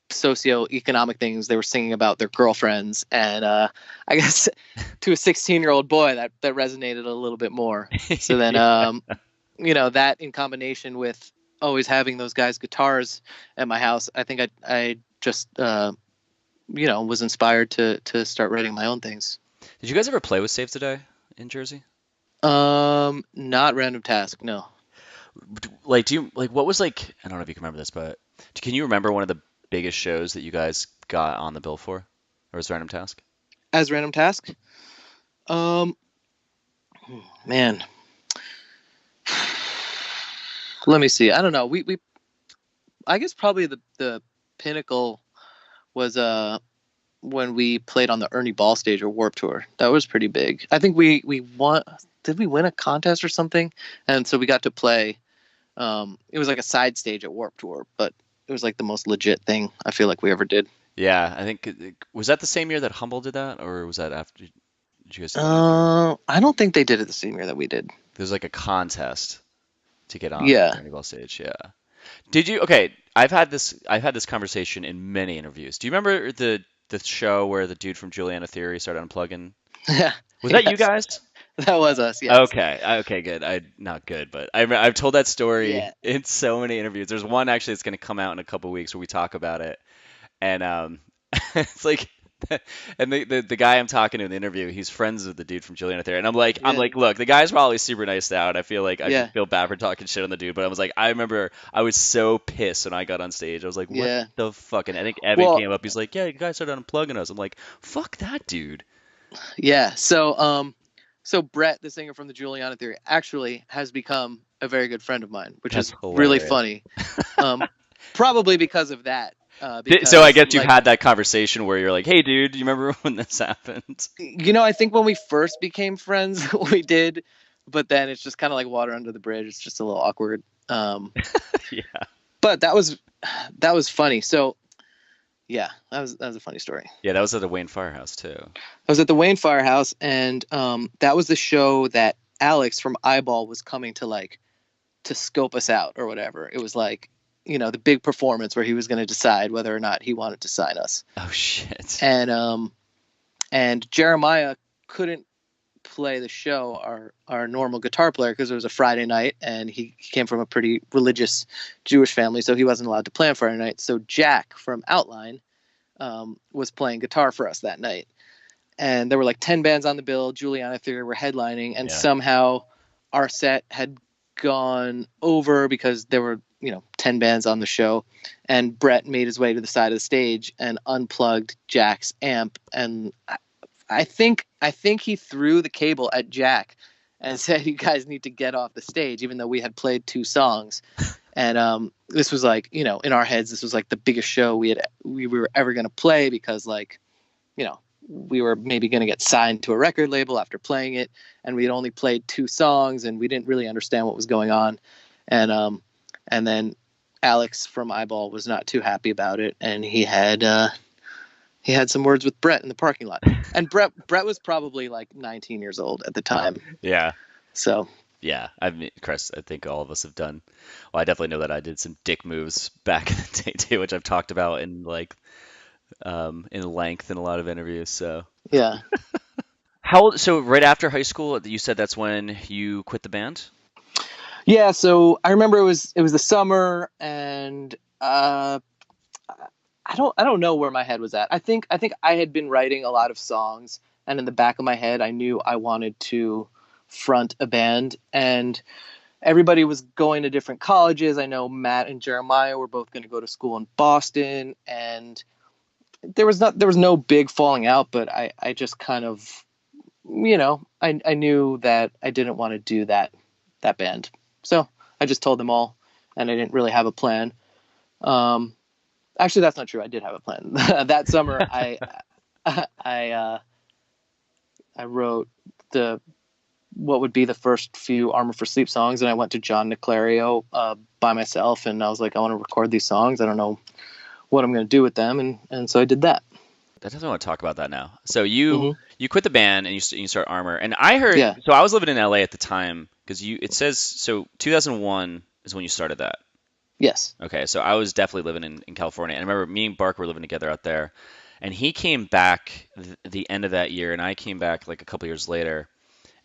socioeconomic things, they were singing about their girlfriends, and I guess to a 16-year-old boy that resonated a little bit more. So then that in combination with always having those guys guitars at my house, I think I just was inspired to start writing my own things. Did you guys ever play with Save Today in Jersey? Not Random Task, no. Like, what was like, I don't know if you can remember this, but can you remember one of the biggest shows that you guys got on the bill for? Or was Random Task? As Random Task? Man. Let me see. I don't know. We I guess probably the pinnacle was when we played on the Ernie Ball stage or Warped Tour. That was pretty big. I think we won. Did we win a contest or something? And so we got to play. It was like a side stage at Warped Tour, but it was like the most legit thing I feel like we ever did. Yeah, I think was that the same year that Humble did that, or was that after? Did you guys do that? I don't think they did it the same year that we did. There's like a contest to get on Yeah. the Ernie Ball stage. Yeah. Did you? Okay, I've had this conversation in many interviews. Do you remember the show where the dude from Juliana Theory started unplugging? Yeah. Was that you guys? That was us. Yeah. Okay, good. Not good, but I've told that story Yeah. in so many interviews. There's one actually that's going to come out in a couple weeks where we talk about it, and it's like, and the guy I'm talking to in the interview, he's friends with the dude from Juliana Theory, and I'm like, look, the guy's probably super nice now, and I feel like I feel bad for talking shit on the dude, but I was like, I remember I was so pissed when I got on stage. I was like, what the fuck? And I think Evan came up, he's like, yeah, you guys started unplugging us. I'm like, fuck that dude. Yeah. So Brett, the singer from the Juliana Theory, actually has become a very good friend of mine, which is really funny. Probably because of that. So I guess you've had that conversation where you're like, hey, dude, do you remember when this happened? I think when we first became friends, we did, but then it's just kind of like water under the bridge. It's just a little awkward. Yeah. But that was funny. So, yeah, that was a funny story. Yeah, that was at the Wayne Firehouse too. I was at the Wayne Firehouse, and that was the show that Alex from Eyeball was coming to scope us out or whatever. It was like, the big performance where he was going to decide whether or not he wanted to sign us. Oh shit. And Jeremiah couldn't play the show, our normal guitar player, because it was a Friday night, and he came from a pretty religious Jewish family, so he wasn't allowed to play on Friday night. So Jack from Outline was playing guitar for us that night. And there were like 10 bands on the bill. Juliana Theory were headlining, and somehow our set had gone over because there were 10 bands on the show, and Brett made his way to the side of the stage and unplugged Jack's amp, and I think he threw the cable at Jack and said, you guys need to get off the stage, even though we had played 2 songs. And this was like, in our heads, this was like the biggest show we were ever going to play, because we were maybe going to get signed to a record label after playing it, and we had only played 2 songs, and we didn't really understand what was going on. And then Alex from Eyeball was not too happy about it, and he had some words with Brett in the parking lot. And Brett was probably like 19 years old at the time. Yeah. So. Yeah, I mean, Chris, I think all of us have done. Well, I definitely know that I did some dick moves back in the day too, which I've talked about in length in a lot of interviews. So. Yeah. So right after high school, you said that's when you quit the band? Yeah, so I remember it was the summer, and I don't know where my head was at. I think I had been writing a lot of songs, and in the back of my head, I knew I wanted to front a band, and everybody was going to different colleges. I know Matt and Jeremiah were both going to go to school in Boston, and there was no big falling out, but I just kind of, I knew that I didn't want to do that band. So I just told them all, and I didn't really have a plan. Actually, that's not true. I did have a plan. That summer, I wrote what would be the first few Armor for Sleep songs, and I went to John Niclario by myself, and I was like, I want to record these songs. I don't know what I'm going to do with them, and so I did that. I definitely want to talk about that now. So you quit the band and you start Armor, and I heard. Yeah. So I was living in LA at the time, because it says so 2001 is when you started that. Yes. Okay, so I was definitely living in California, and I remember me and Bark were living together out there, and he came back the end of that year, and I came back like a couple years later,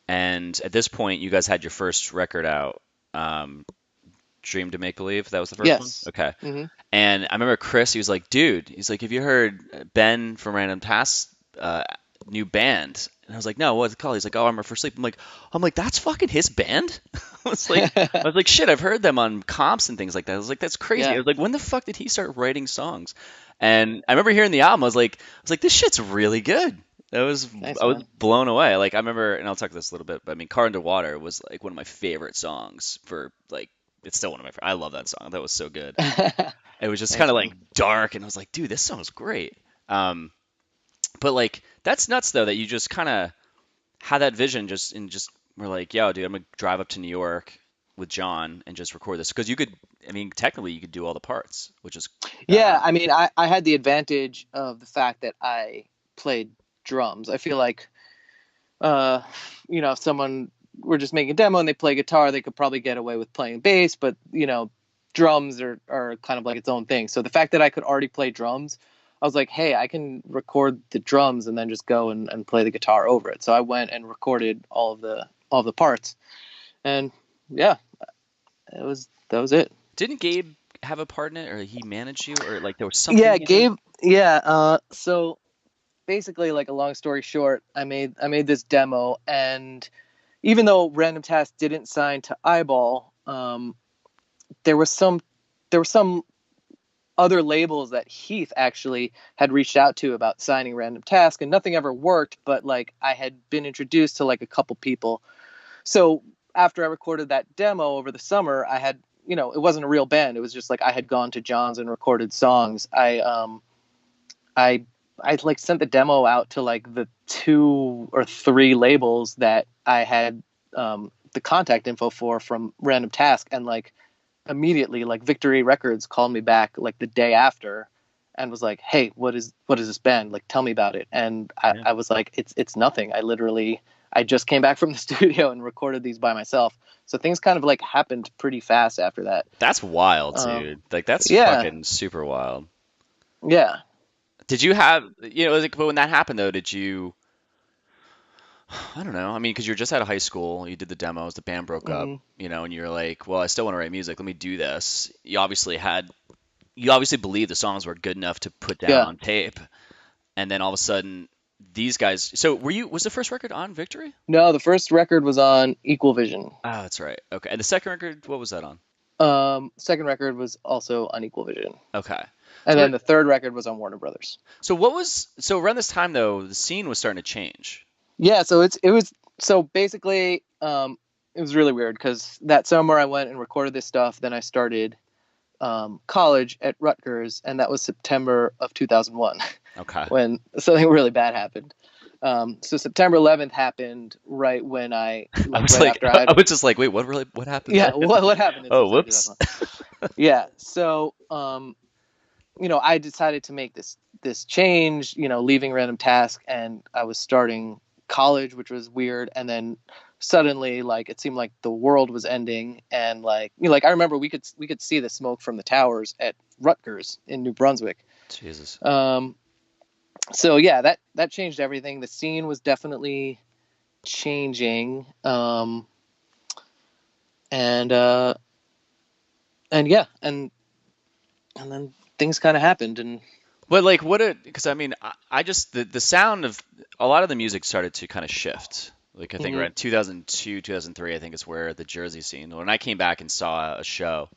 and at this point, you guys had your first record out, Dream to Make Believe. That was the first one? Yes. Okay. Hmm. And I remember Chris, he was like, dude, he's like, have you heard Ben from Random Tasks new band? And I was like, no, what's it called? He's like, oh, Armor for Sleep. I'm like, that's fucking his band? I was like, shit, I've heard them on comps and things like that. I was like, that's crazy. I Yeah. was like, when the fuck did he start writing songs? And I remember hearing the album, I was like, this shit's really good. Nice, I was man. blown away. Like I remember, and I'll talk this a little bit, but I mean, Car Underwater was like one of my favorite songs for like, it's still one of my. I love that song. That was so good. It was just kind Thanks, of man. like dark, and I was like, dude, this song's great. But like that's nuts though that you just kind of had that vision just we're like, yo, dude, I'm gonna drive up to New York with John and just record this because you could. I mean, technically, you could do all the parts, which is Yeah, I mean, I had the advantage of the fact that I played drums. I feel like, uh, if someone were just making a demo and they play guitar, they could probably get away with playing bass, but, drums are kind of like its own thing. So the fact that I could already play drums, I was like, hey, I can record the drums and then just go and play the guitar over it. So I went and recorded all of the parts. And yeah, that was it. Didn't Gabe have a part in it, or he managed you, or like there was something Yeah, he did? Gabe. Yeah. So basically, like a long story short, I made this demo, and even though Random Task didn't sign to Eyeball, there was some other labels that Heath actually had reached out to about signing Random Task, and nothing ever worked. But like I had been introduced to like a couple people. So after I recorded that demo over the summer, I had, it wasn't a real band. It was just like I had gone to John's and recorded songs. I like sent the demo out to like the 2 or 3 labels that I had the contact info for from Random Task, and like immediately like Victory Records called me back like the day after and was like, hey, what is this band, like tell me about it. And Yeah. I was like, it's nothing. I just came back from the studio and recorded these by myself. So things kind of like happened pretty fast after that. That's wild, dude. Like that's Yeah. fucking super wild. Yeah. Did you have, like, but when that happened though, did you? I don't know. I mean, because you're just out of high school, you did the demos, the band broke up, Hmm. and you're like, well, I still want to write music. Let me do this. You obviously believed the songs were good enough to put down Yeah. on tape, and then all of a sudden, these guys. So was the first record on Victory? No, the first record was on Equal Vision. Oh, that's right. Okay. And the second record, what was that on? Second record was also on Equal Vision. Okay. And So, then the third record was on Warner Brothers. so around this time though, the scene was starting to change. Yeah, so it was so basically it was really weird because that summer I went and recorded this stuff. Then I started college at Rutgers, and that was September of 2001 Okay. when something really bad happened. So September 11th happened right when I like was right like, after I I was just like, wait, what happened yeah, there? what happened in Oh, September whoops. 2001? Yeah, so I decided to make this change, leaving Random Task, and I was starting college, which was weird. And then suddenly, like, it seemed like the world was ending, and like, like I remember we could see the smoke from the towers at Rutgers in New Brunswick. Jesus. So yeah, that changed everything. The scene was definitely changing, and yeah, and then things kind of happened, and But like, because I mean, I just the sound of a lot of the music started to kind of shift. Like I think mhm, around 2002, 2003, I think is where the Jersey scene. When I came back and saw a show,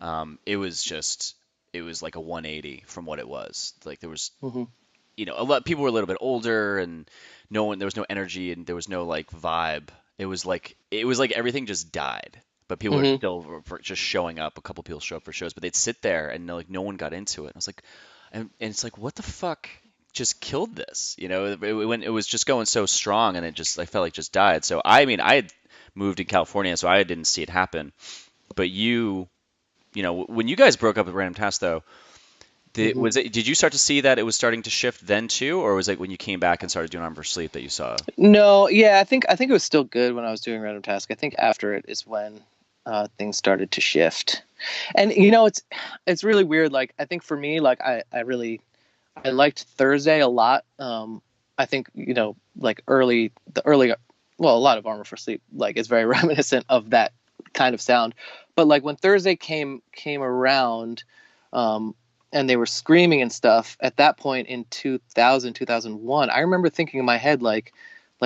it was like a 180 from what it was. Like there was, mhm, a lot people were a little bit older, and there was no energy, and there was no like vibe. It was like everything just died. But people were mhm. still just showing up. A couple people show up for shows, but they'd sit there and like no one got into it. I was like, and it's like, what the fuck just killed this? When it was just going so strong, and I felt like just died. So I mean, I had moved to California, so I didn't see it happen. But when you guys broke up with Random Task, though, Mhm. did you start to see that it was starting to shift then too, or was it when you came back and started doing Arm for Sleep that you saw? No, yeah, I think it was still good when I was doing Random Task. I think after it is when things started to shift, and it's really weird. Like I think for me, like I liked Thursday a lot. I think like the early, well, a lot of Armor for Sleep like is very reminiscent of that kind of sound. But like when Thursday came around, and they were screaming and stuff at that point in 2001, I remember thinking in my head, like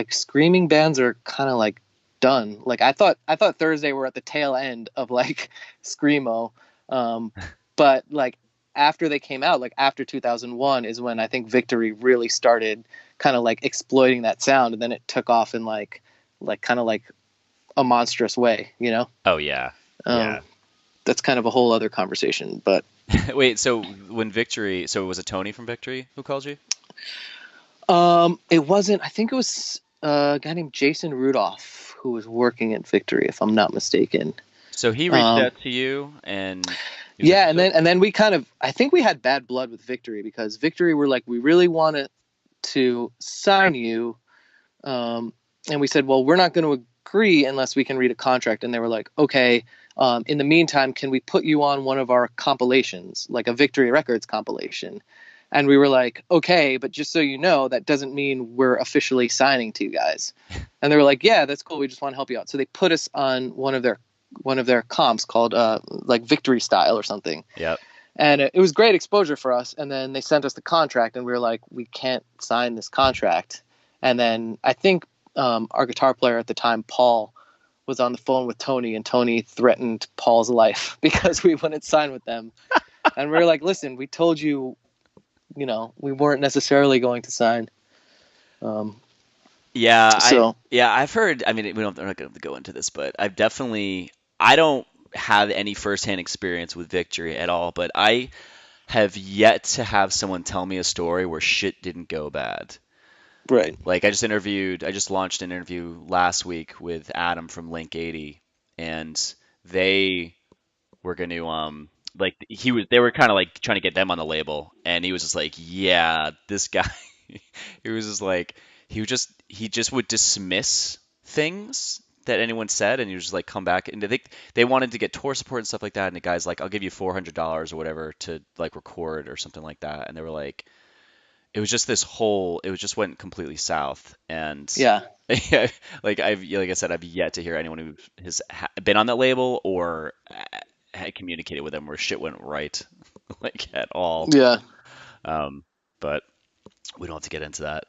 screaming bands are kind of like done. Like I thought Thursday were at the tail end of like screamo. But like after they came out, like after 2001 is when I think Victory really started kind of like exploiting that sound. And then it took off in like kind of like a monstrous way, you know? Oh yeah. Yeah. That's kind of a whole other conversation, but Wait, so when Victory, so was it Tony from Victory who called you? it wasn't, I think it was a guy named Jason Rudolph who was working at Victory, if I'm not mistaken. So he reached out to you and yeah, and then we kind of, I think we had bad blood with Victory because Victory were like, we really wanted to sign you. And we said, well, we're not going to agree unless we can read a contract. And they were like, okay, in the meantime, can we put you on one of our compilations, like a Victory Records compilation? And we were like, okay, but just so you know, that doesn't mean we're officially signing to you guys. And they were like, yeah, that's cool. We just want to help you out. So they put us on one of their comps called like Victory Style or something. Yep. And it was great exposure for us. And then they sent us the contract, and we were like, we can't sign this contract. And then I think our guitar player at the time, Paul, was on the phone with Tony, and Tony threatened Paul's life because we wouldn't sign with them. And we were like, listen, we told you, you know, we weren't necessarily going to sign. I've heard, I mean, we're not going to go into this, but I don't have any firsthand experience with Victory at all, but I have yet to have someone tell me a story where shit didn't go bad. Right. Like I just launched an interview last week with Adam from Link 80, and they were going to, they were kind of like trying to get them on the label, and he was just like, yeah, this guy, he was just like, he just would dismiss things that anyone said, and he was just like, come back, and they wanted to get tour support and stuff like that, and the guy's like, I'll give you $400 or whatever to like record or something like that, and they were like, it was just it just went completely south, and yeah, like I said, I've yet to hear anyone who has been on that label or had communicated with them where shit went right, like at all. Yeah. But we don't have to get into that.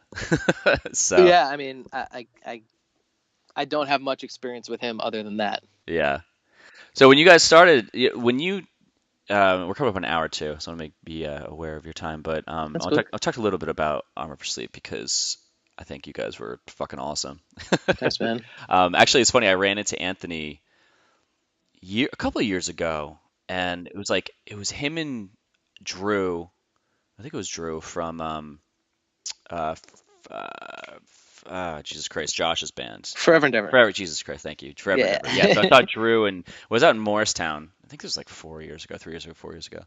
So yeah, I mean, I don't have much experience with him other than that. Yeah. So when you guys started, we're coming up on an hour too, so I want to be aware of your time. But I'll talk a little bit about Armor for Sleep because I think you guys were fucking awesome. Thanks, man. Actually, it's funny. I ran into Anthony a couple of years ago, and it was him and Drew. I think it was Drew from Jesus Christ, Josh's band. Forever and Ever. Forever, Jesus Christ, thank you. Forever and Ever. Yeah, so I saw Drew and was out in Morristown. I think it was like 4 years ago, 4 years ago.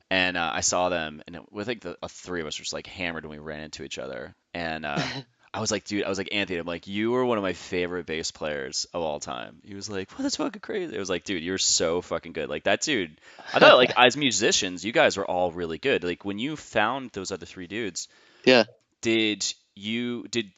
And I saw them, and I think the three of us were just like hammered when we ran into each other. And I was like, Anthony, I'm like, you were one of my favorite bass players of all time. He was like, well, that's fucking crazy. I was like, dude, you're so fucking good. Like that dude, I thought like as musicians, you guys were all really good. Like when you found those other three dudes, yeah. Did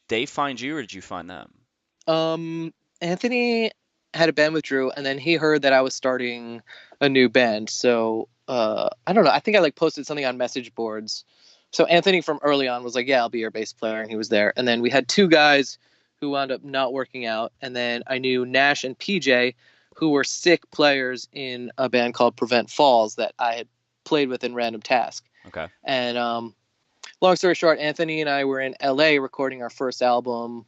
they find you or did you find them? Anthony had a band with Drew, and then he heard that I was starting a new band. So I don't know. I think I like posted something on message boards. So Anthony from early on was like, yeah, I'll be your bass player. And he was there. And then we had two guys who wound up not working out. And then I knew Nash and PJ, who were sick players in a band called Prevent Falls that I had played with in Random Task. Okay. And long story short, Anthony and I were in LA recording our first album,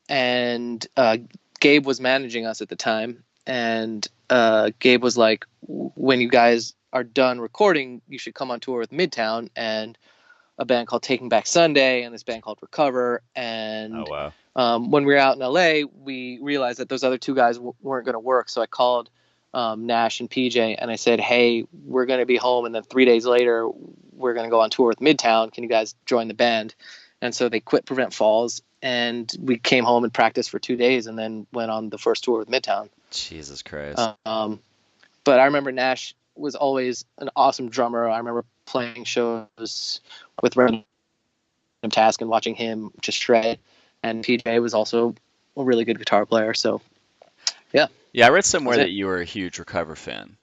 and Gabe was managing us at the time. And Gabe was like, when you guys are done recording, you should come on tour with Midtown and a band called Taking Back Sunday and this band called Recover. And when we were out in LA, we realized that those other two guys weren't going to work. So I called Nash and PJ, and I said, hey, we're going to be home, and then 3 days later we're going to go on tour with Midtown. Can you guys join the band? And so they quit Prevent Falls, and we came home and practiced for 2 days and then went on the first tour with Midtown. Jesus Christ. But I remember Nash was always an awesome drummer. I remember playing shows with Random Task and watching him just shred, and PJ was also a really good guitar player. So Yeah, Yeah, I read somewhere that's that it. you were a huge Recover fan.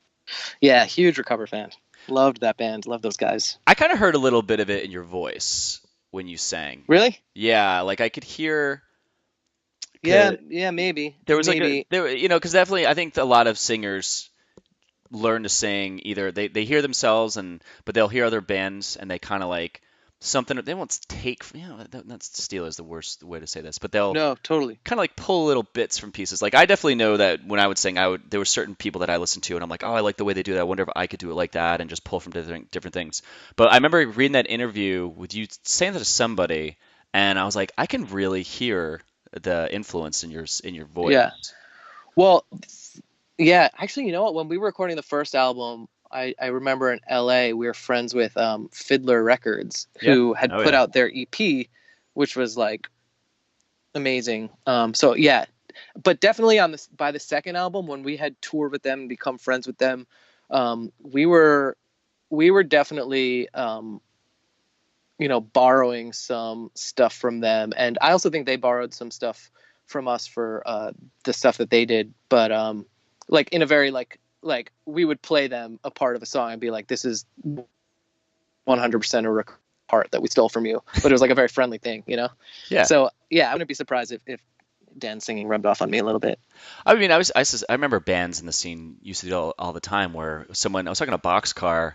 Yeah, huge Recover fan. Loved that band. Loved those guys. I kind of heard a little bit of it in your voice when you sang. Really? Yeah, like I could hear. Yeah, yeah, maybe, There was like a maybe. there, because definitely I think a lot of singers learn to sing either they hear themselves but they'll hear other bands and they kind of like something they won't take not steal is the worst way to say this, but they'll No, totally. kind of like pull little bits from pieces. Like I definitely know that when I would sing, there were certain people that I listened to and I'm like, oh, I like the way they do that. I wonder if I could do it like that and just pull from different things. But I remember reading that interview with you saying that to somebody, and I was like, I can really hear the influence in your voice. Yeah. Well, yeah. Actually, you know what? When we were recording the first album, I remember in LA, we were friends with Fiddler Records, Yeah. who had Oh put yeah. out their EP, which was like amazing. So yeah, but definitely on this by the second album, when we had toured with them and become friends with them, we were definitely borrowing some stuff from them, and I also think they borrowed some stuff from us for the stuff that they did. But like in a very like we would play them a part of a song and be like, this is 100% a part that we stole from you, but it was like a very friendly thing, you know. Yeah. So yeah, I wouldn't be surprised if Dan's singing rubbed off on me a little bit. I mean, I remember bands in the scene used to do all the time where I was talking to Boxcar,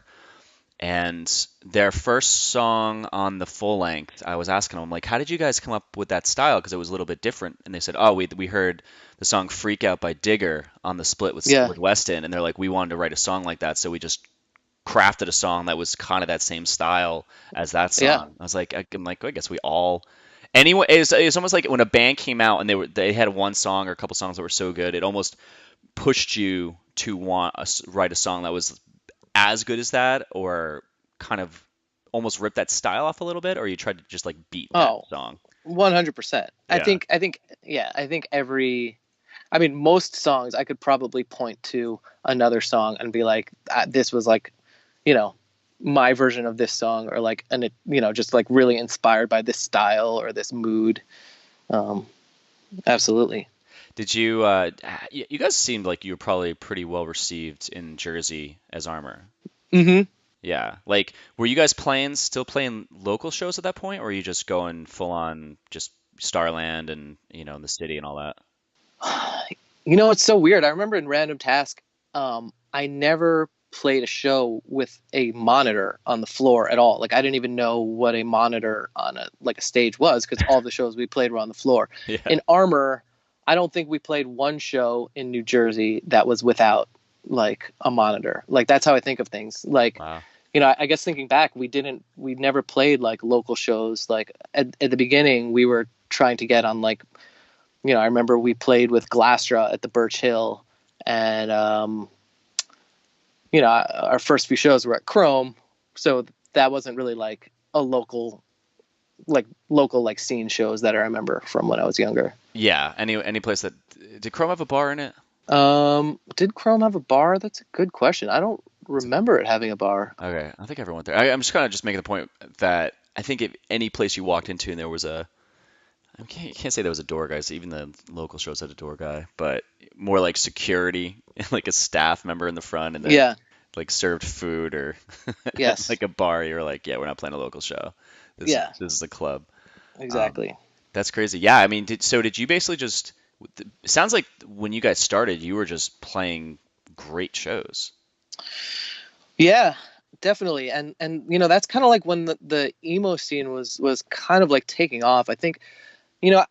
and their first song on the full length, I was asking them, like, how did you guys come up with that style? Because it was a little bit different. And they said, oh, we heard the song Freak Out by Digger on the split Yeah, with Weston. And they're like, we wanted to write a song like that. So we just crafted a song that was kind of that same style as that yeah, song. I'm like, I guess we all. Anyway, it's almost like when a band came out and they had one song or a couple songs that were so good, it almost pushed you to write a song that was as good as that, or kind of almost rip that style off a little bit, or you tried to just like beat that oh, song? 100%. Yeah. I think I mean, most songs I could probably point to another song and be like, this was like, you know, my version of this song, or like, and it, just like really inspired by this style or this mood. Um, Absolutely. Did you you guys seemed like you were probably pretty well received in Jersey as Armor? Hmm. Yeah. Like, were you guys still playing local shows at that point, or were you just going full on just Starland and, in the city and all that? It's so weird. I remember in Random Task, I never played a show with a monitor on the floor at all. Like I didn't even know what a monitor on a stage was, because all the shows we played were on the floor. Yeah. In Armor, I don't think we played one show in New Jersey that was without like a monitor. Like that's how I think of things. Like, Wow. I guess thinking back, we never played like local shows. Like at the beginning, we were trying to get on like, I remember we played with Glastra at the Birch Hill, and our first few shows were at Chrome, so that wasn't really like a local scene shows that I remember from when I was younger. Yeah. Any place that did Chrome have a bar in it? Did Chrome have a bar? That's a good question. I don't remember it having a bar. Okay, I think everyone went there. I'm just kind of just making the point that I think if any place you walked into and there was I can't say there was a door guy. So even the local shows had a door guy, but more like security, like a staff member in the front, and then Yeah. like served food or Yes. like a bar. You're like, yeah, we're not playing a local show. Yeah. This is a club. Exactly. That's crazy. Yeah, I mean, did you basically just? It sounds like when you guys started, you were just playing great shows. Yeah, definitely. And that's kind of like when the emo scene was kind of like taking off. I think,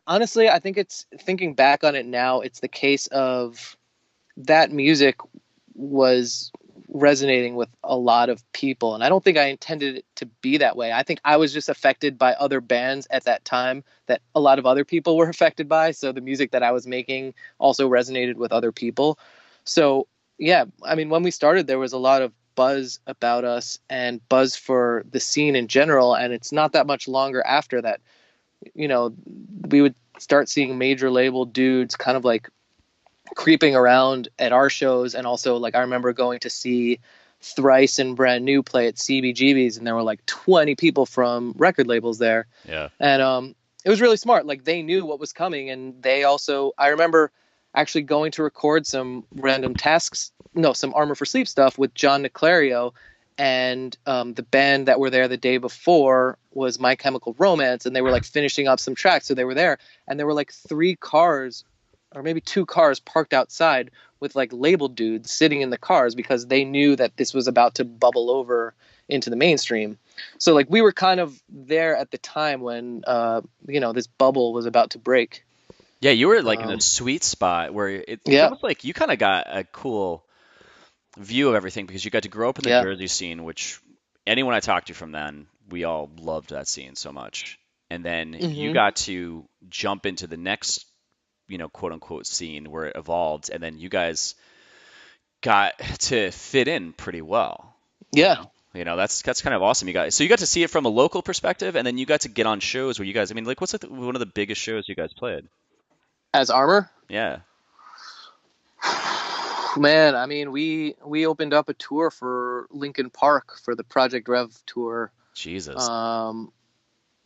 honestly, I think it's, thinking back on it now, it's the case of that music was resonating with a lot of people, and I don't think I intended it to be that way. I think I was just affected by other bands at that time that a lot of other people were affected by, so the music that I was making also resonated with other people. So yeah, I mean, when we started, there was a lot of buzz about us and buzz for the scene in general, and it's not that much longer after that, we would start seeing major label dudes kind of like creeping around at our shows. And also, like, I remember going to see Thrice and Brand New play at CBGB's, and there were like 20 people from record labels there. Yeah. And it was really smart. Like, they knew what was coming, and they also, I remember actually going to record some some Armor for Sleep stuff with John Niclario, and the band that were there the day before was My Chemical Romance, and they were like finishing up some tracks, so they were there, and there were like 3 cars or maybe 2 cars parked outside with like label dudes sitting in the cars because they knew that this was about to bubble over into the mainstream. So like we were kind of there at the time when this bubble was about to break. Yeah, you were like in a sweet spot where it's almost like you kind of got a cool view of everything because you got to grow up in the Jersey scene, which anyone I talked to from then, we all loved that scene so much. And then you got to jump into the next, quote unquote scene where it evolved, and then you guys got to fit in pretty well. Yeah. That's kind of awesome. You got to see it from a local perspective, and then you got to get on shows where you guys, what's like one of the biggest shows you guys played? As Armor? Yeah. Man, we opened up a tour for Linkin Park for the Project Rev tour. Jesus.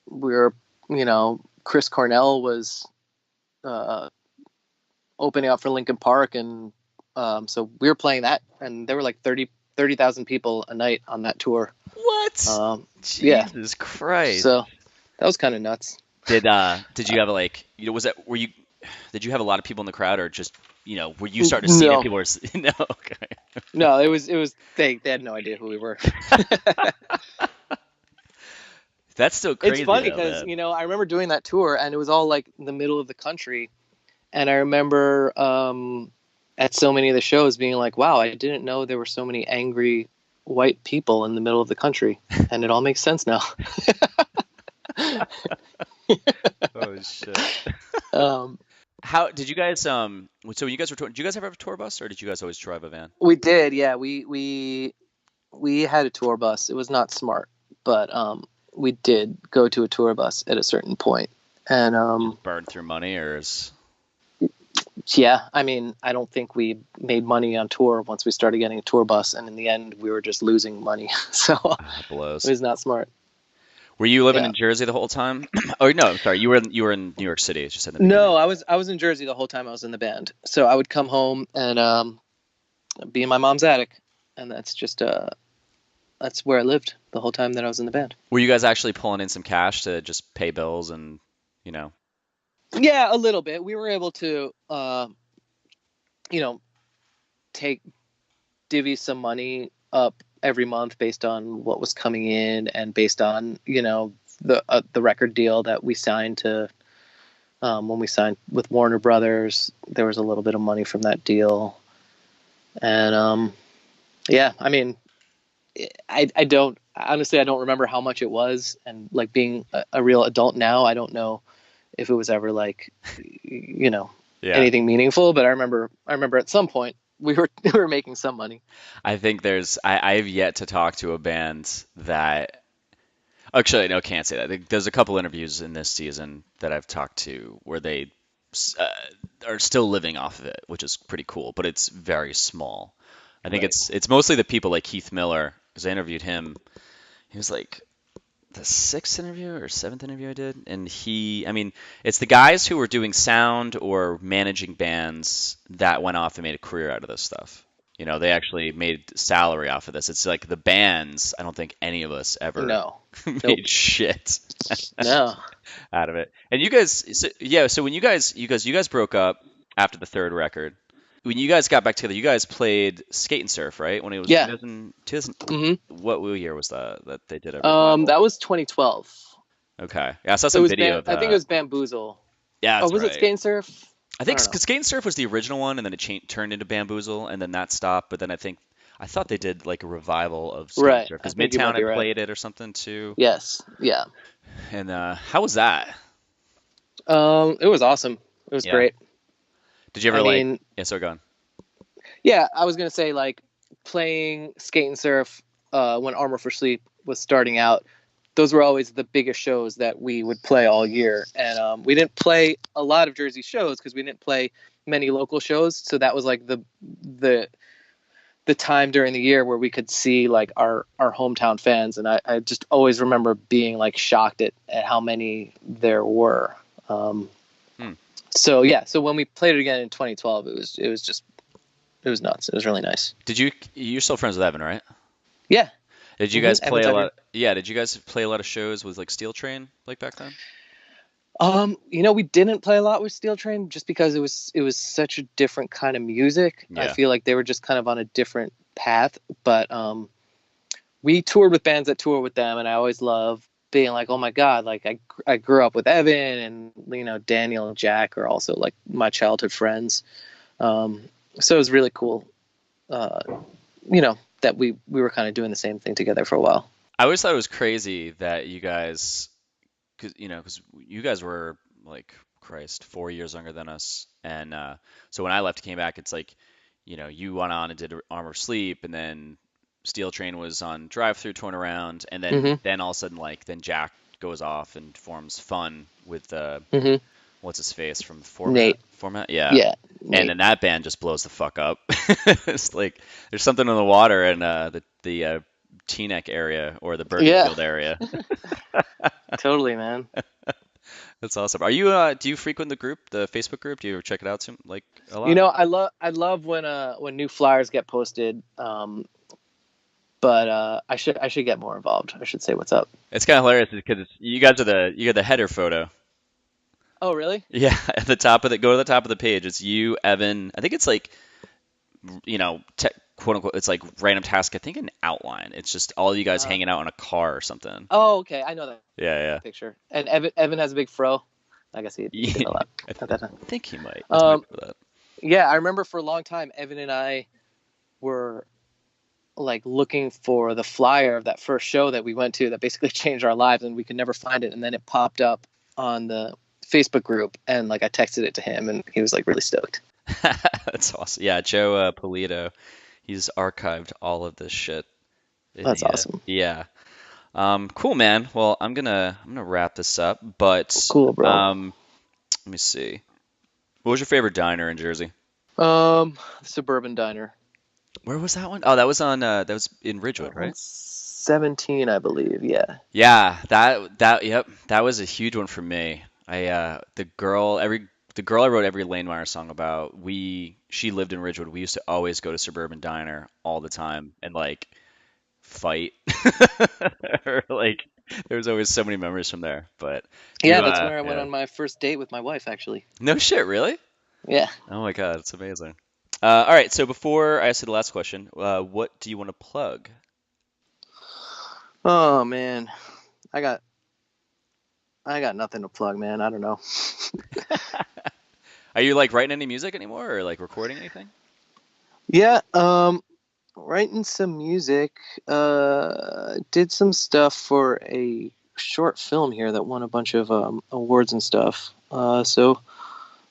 We were, Chris Cornell was opening up for Linkin Park, and so we were playing that, and there were like 30,000 people a night on that tour. What? Jesus Christ. So that was kind of nuts. Did you have did you have a lot of people in the crowd, or just, were you starting to see that people were, no, okay. No, it was, they had no idea who we were. That's so crazy. It's funny because, I remember doing that tour, and it was all like in the middle of the country. And I remember at so many of the shows being like, wow, I didn't know there were so many angry white people in the middle of the country. And it all makes sense now. Oh, shit. How did you guys, so when you guys were touring, did you guys ever have a tour bus, or did you guys always drive a van? We did, yeah. We had a tour bus. It was not smart, but we did go to a tour bus at a certain point. And just burned through money, or yeah, I don't think we made money on tour once we started getting a tour bus, and in the end we were just losing money. So it was not smart. Were you living in Jersey the whole time? Oh no, I'm sorry. You were in New York City. Just in the No, I was in Jersey the whole time I was in the band. So I would come home and be in my mom's attic, and that's just that's where I lived the whole time that I was in the band. Were you guys actually pulling in some cash to just pay bills and Yeah, a little bit. We were able to divvy some money up every month based on what was coming in and based on the record deal that we signed to when we signed with Warner Brothers. There was a little bit of money from that deal, and I don't remember how much it was, and like being a real adult now, I don't know if it was ever like anything meaningful, but I remember at some point we were making some money. I think I've yet to talk to a band that, actually, no, can't say that. There's a couple interviews in this season that I've talked to where they are still living off of it, which is pretty cool, but it's very small. I think it's mostly the people like Keith Miller, because I interviewed him. He was like the 6th interview or 7th interview I did, and it's the guys who were doing sound or managing bands that went off and made a career out of this stuff. They actually made salary off of this. It's like the bands, I don't think any of us ever made shit out of it. And you guys, so when you guys broke up after the 3rd record, when you guys got back together, you guys played Skate and Surf, right? When it was 2000, what year was that they did it? That was 2012. Okay. Yeah, I saw some video of that. I think it was Bamboozle. Yeah, that's was right. It Skate and Surf? I think Skate and Surf was the original one, and then it turned into Bamboozle, and then that stopped. But then I thought they did like a revival of Skate and Surf, because Midtown had played it or something too. Yes, yeah. And how was that? It was awesome. It was great. Did you ever so go on. Yeah, I was gonna say, like, playing Skate and Surf when Armor for Sleep was starting out. Those were always the biggest shows that we would play all year, and we didn't play a lot of Jersey shows because we didn't play many local shows. So that was like the time during the year where we could see like our hometown fans, and I just always remember being like shocked at how many there were. So yeah, so when we played it again in 2012, it was nuts. It was really nice. You're still friends with Evan, right? Yeah. Did you guys play Evan's a out here. lot? Yeah, did you guys play a lot of shows with like Steel Train like back then? We didn't play a lot with Steel Train just because it was such a different kind of music. I Yeah. feel like they were just kind of on a different path, but we toured with bands that tour with them, and I always love being like, oh my god, like I grew up with Evan, and Daniel and Jack are also like my childhood friends. So it was really cool, that we were kind of doing the same thing together for a while. I always thought it was crazy that you guys, because you guys were like, Christ, 4 years younger than us, and so when I left, came back, it's like, you went on and did Armor of Sleep, and then Steel Train was on Drive Through, Torn Around, and then Hmm. then all of a sudden, like, then Jack goes off and forms Fun with Hmm. what's his face from Nate. format, yeah. Yeah. And Nate. then that band just blows the fuck up. It's like there's something in the water in the Teaneck area or the Yeah. Birkenfield area. Totally, man. That's awesome. Do you frequent the Facebook group? Do you ever check it out like a lot? I love when new flyers get posted. But I should get more involved. I should say what's up. It's kind of hilarious because you guys are you got the header photo. Oh, really? Yeah, at the top of go to the top of the page. It's you, Evan. I think it's like, quote unquote, it's like random task. I think an outline. It's just all you guys Uh, hanging out in a car or something. oh, okay. I know that Yeah, picture. And Evan has a big fro. I guess he yeah. did a lot I at that time. think he might. That's my Um, for that. yeah, I remember for a long time, Evan and I were like looking for the flyer of that first show that we went to that basically changed our lives, and we could never find it. And then it popped up on the Facebook group, and like I texted it to him, and he was like really stoked. That's awesome. Yeah, Joe Polito. He's archived all of this shit. That's awesome. Yeah. Cool, man. Well, I'm gonna wrap this up, but Cool, bro. let me see. What was your favorite diner in Jersey? Suburban Diner. Where was that one? Oh, that was in Ridgewood, right? 17, I believe. Yeah. Yeah, yep, that was a huge one for me. The girl I wrote every Lane Meyer song about, she lived in Ridgewood. We used to always go to Suburban Diner all the time and like fight. Or like there was always so many memories from there. But Yeah, that's where I went yeah. on my first date with my wife, actually. No shit, really? Yeah. Oh my God, it's amazing. All right, so before I ask you the last question, what do you want to plug? Oh man, I got nothing to plug, man. I don't know. Are you like writing any music anymore or like recording anything? Yeah, writing some music. Did some stuff for a short film here that won a bunch of awards and stuff. So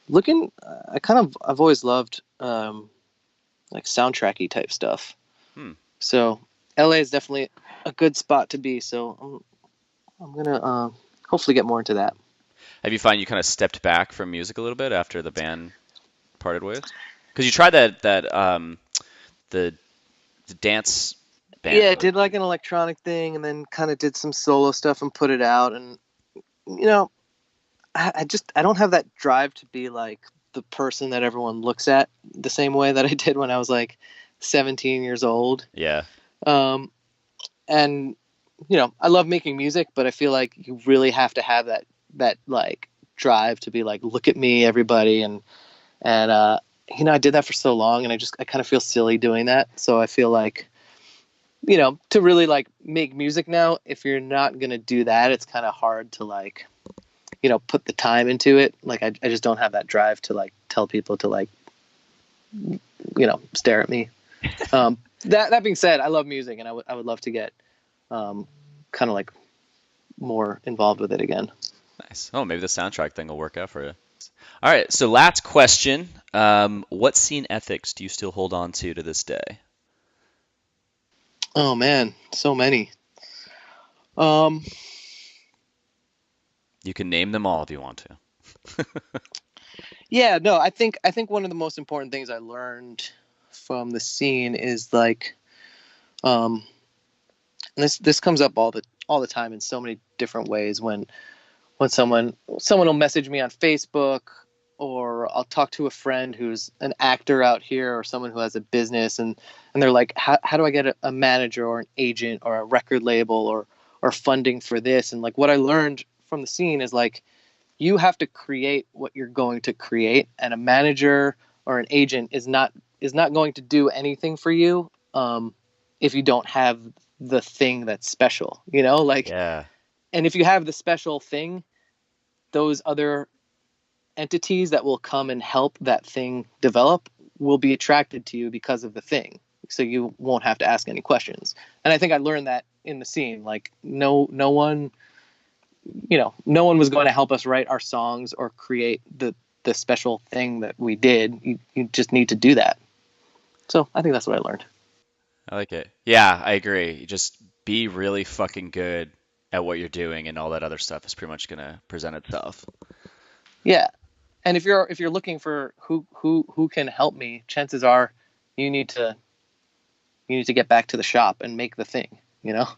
looking, I've always loved like soundtracky type stuff. Hmm. So LA is definitely a good spot to be. So I'm gonna hopefully get more into that. Have you find you kind of stepped back from music a little bit after the band parted ways? Because you tried the dance band. Yeah, I did like an electronic thing, and then kind of did some solo stuff and put it out. And you know, I don't have that drive to be like the person that everyone looks at the same way that I did when I was like 17 years old. Yeah. And I love making music, but I feel like you really have to have that like drive to be like, look at me, everybody, and I did that for so long, and I kind of feel silly doing that. So I feel like, to really like make music now, if you're not gonna do that, it's kind of hard to like, put the time into it. Like I just don't have that drive to like tell people to like, stare at me. That being said, I love music, and I would love to get kind of like more involved with it again. Nice. Oh, maybe the soundtrack thing will work out for you. All right. So last question. What scene ethics do you still hold on to this day? Oh man, so many. Um, You can name them all if you want to. yeah, no, I think one of the most important things I learned from the scene is like, and this comes up all the time in so many different ways when someone will message me on Facebook, or I'll talk to a friend who's an actor out here or someone who has a business, and they're like, how do I get a manager or an agent or a record label or funding for this? And like what I learned from the scene is like you have to create what you're going to create, and a manager or an agent is not going to do anything for you if you don't have the thing that's special, you know, like, Yeah. and if you have the special thing, those other entities that will come and help that thing develop will be attracted to you because of the thing. So you won't have to ask any questions. And I think I learned that in the scene. Like no one, you know, no one was going to help us write our songs or create the special thing that we did. You just need to do that. So I think that's what I learned. I like it. Yeah, I agree. You just be really fucking good at what you're doing, and all that other stuff is pretty much gonna present itself. Yeah. And if you're looking for who can help me, chances are you need to get back to the shop and make the thing, you know?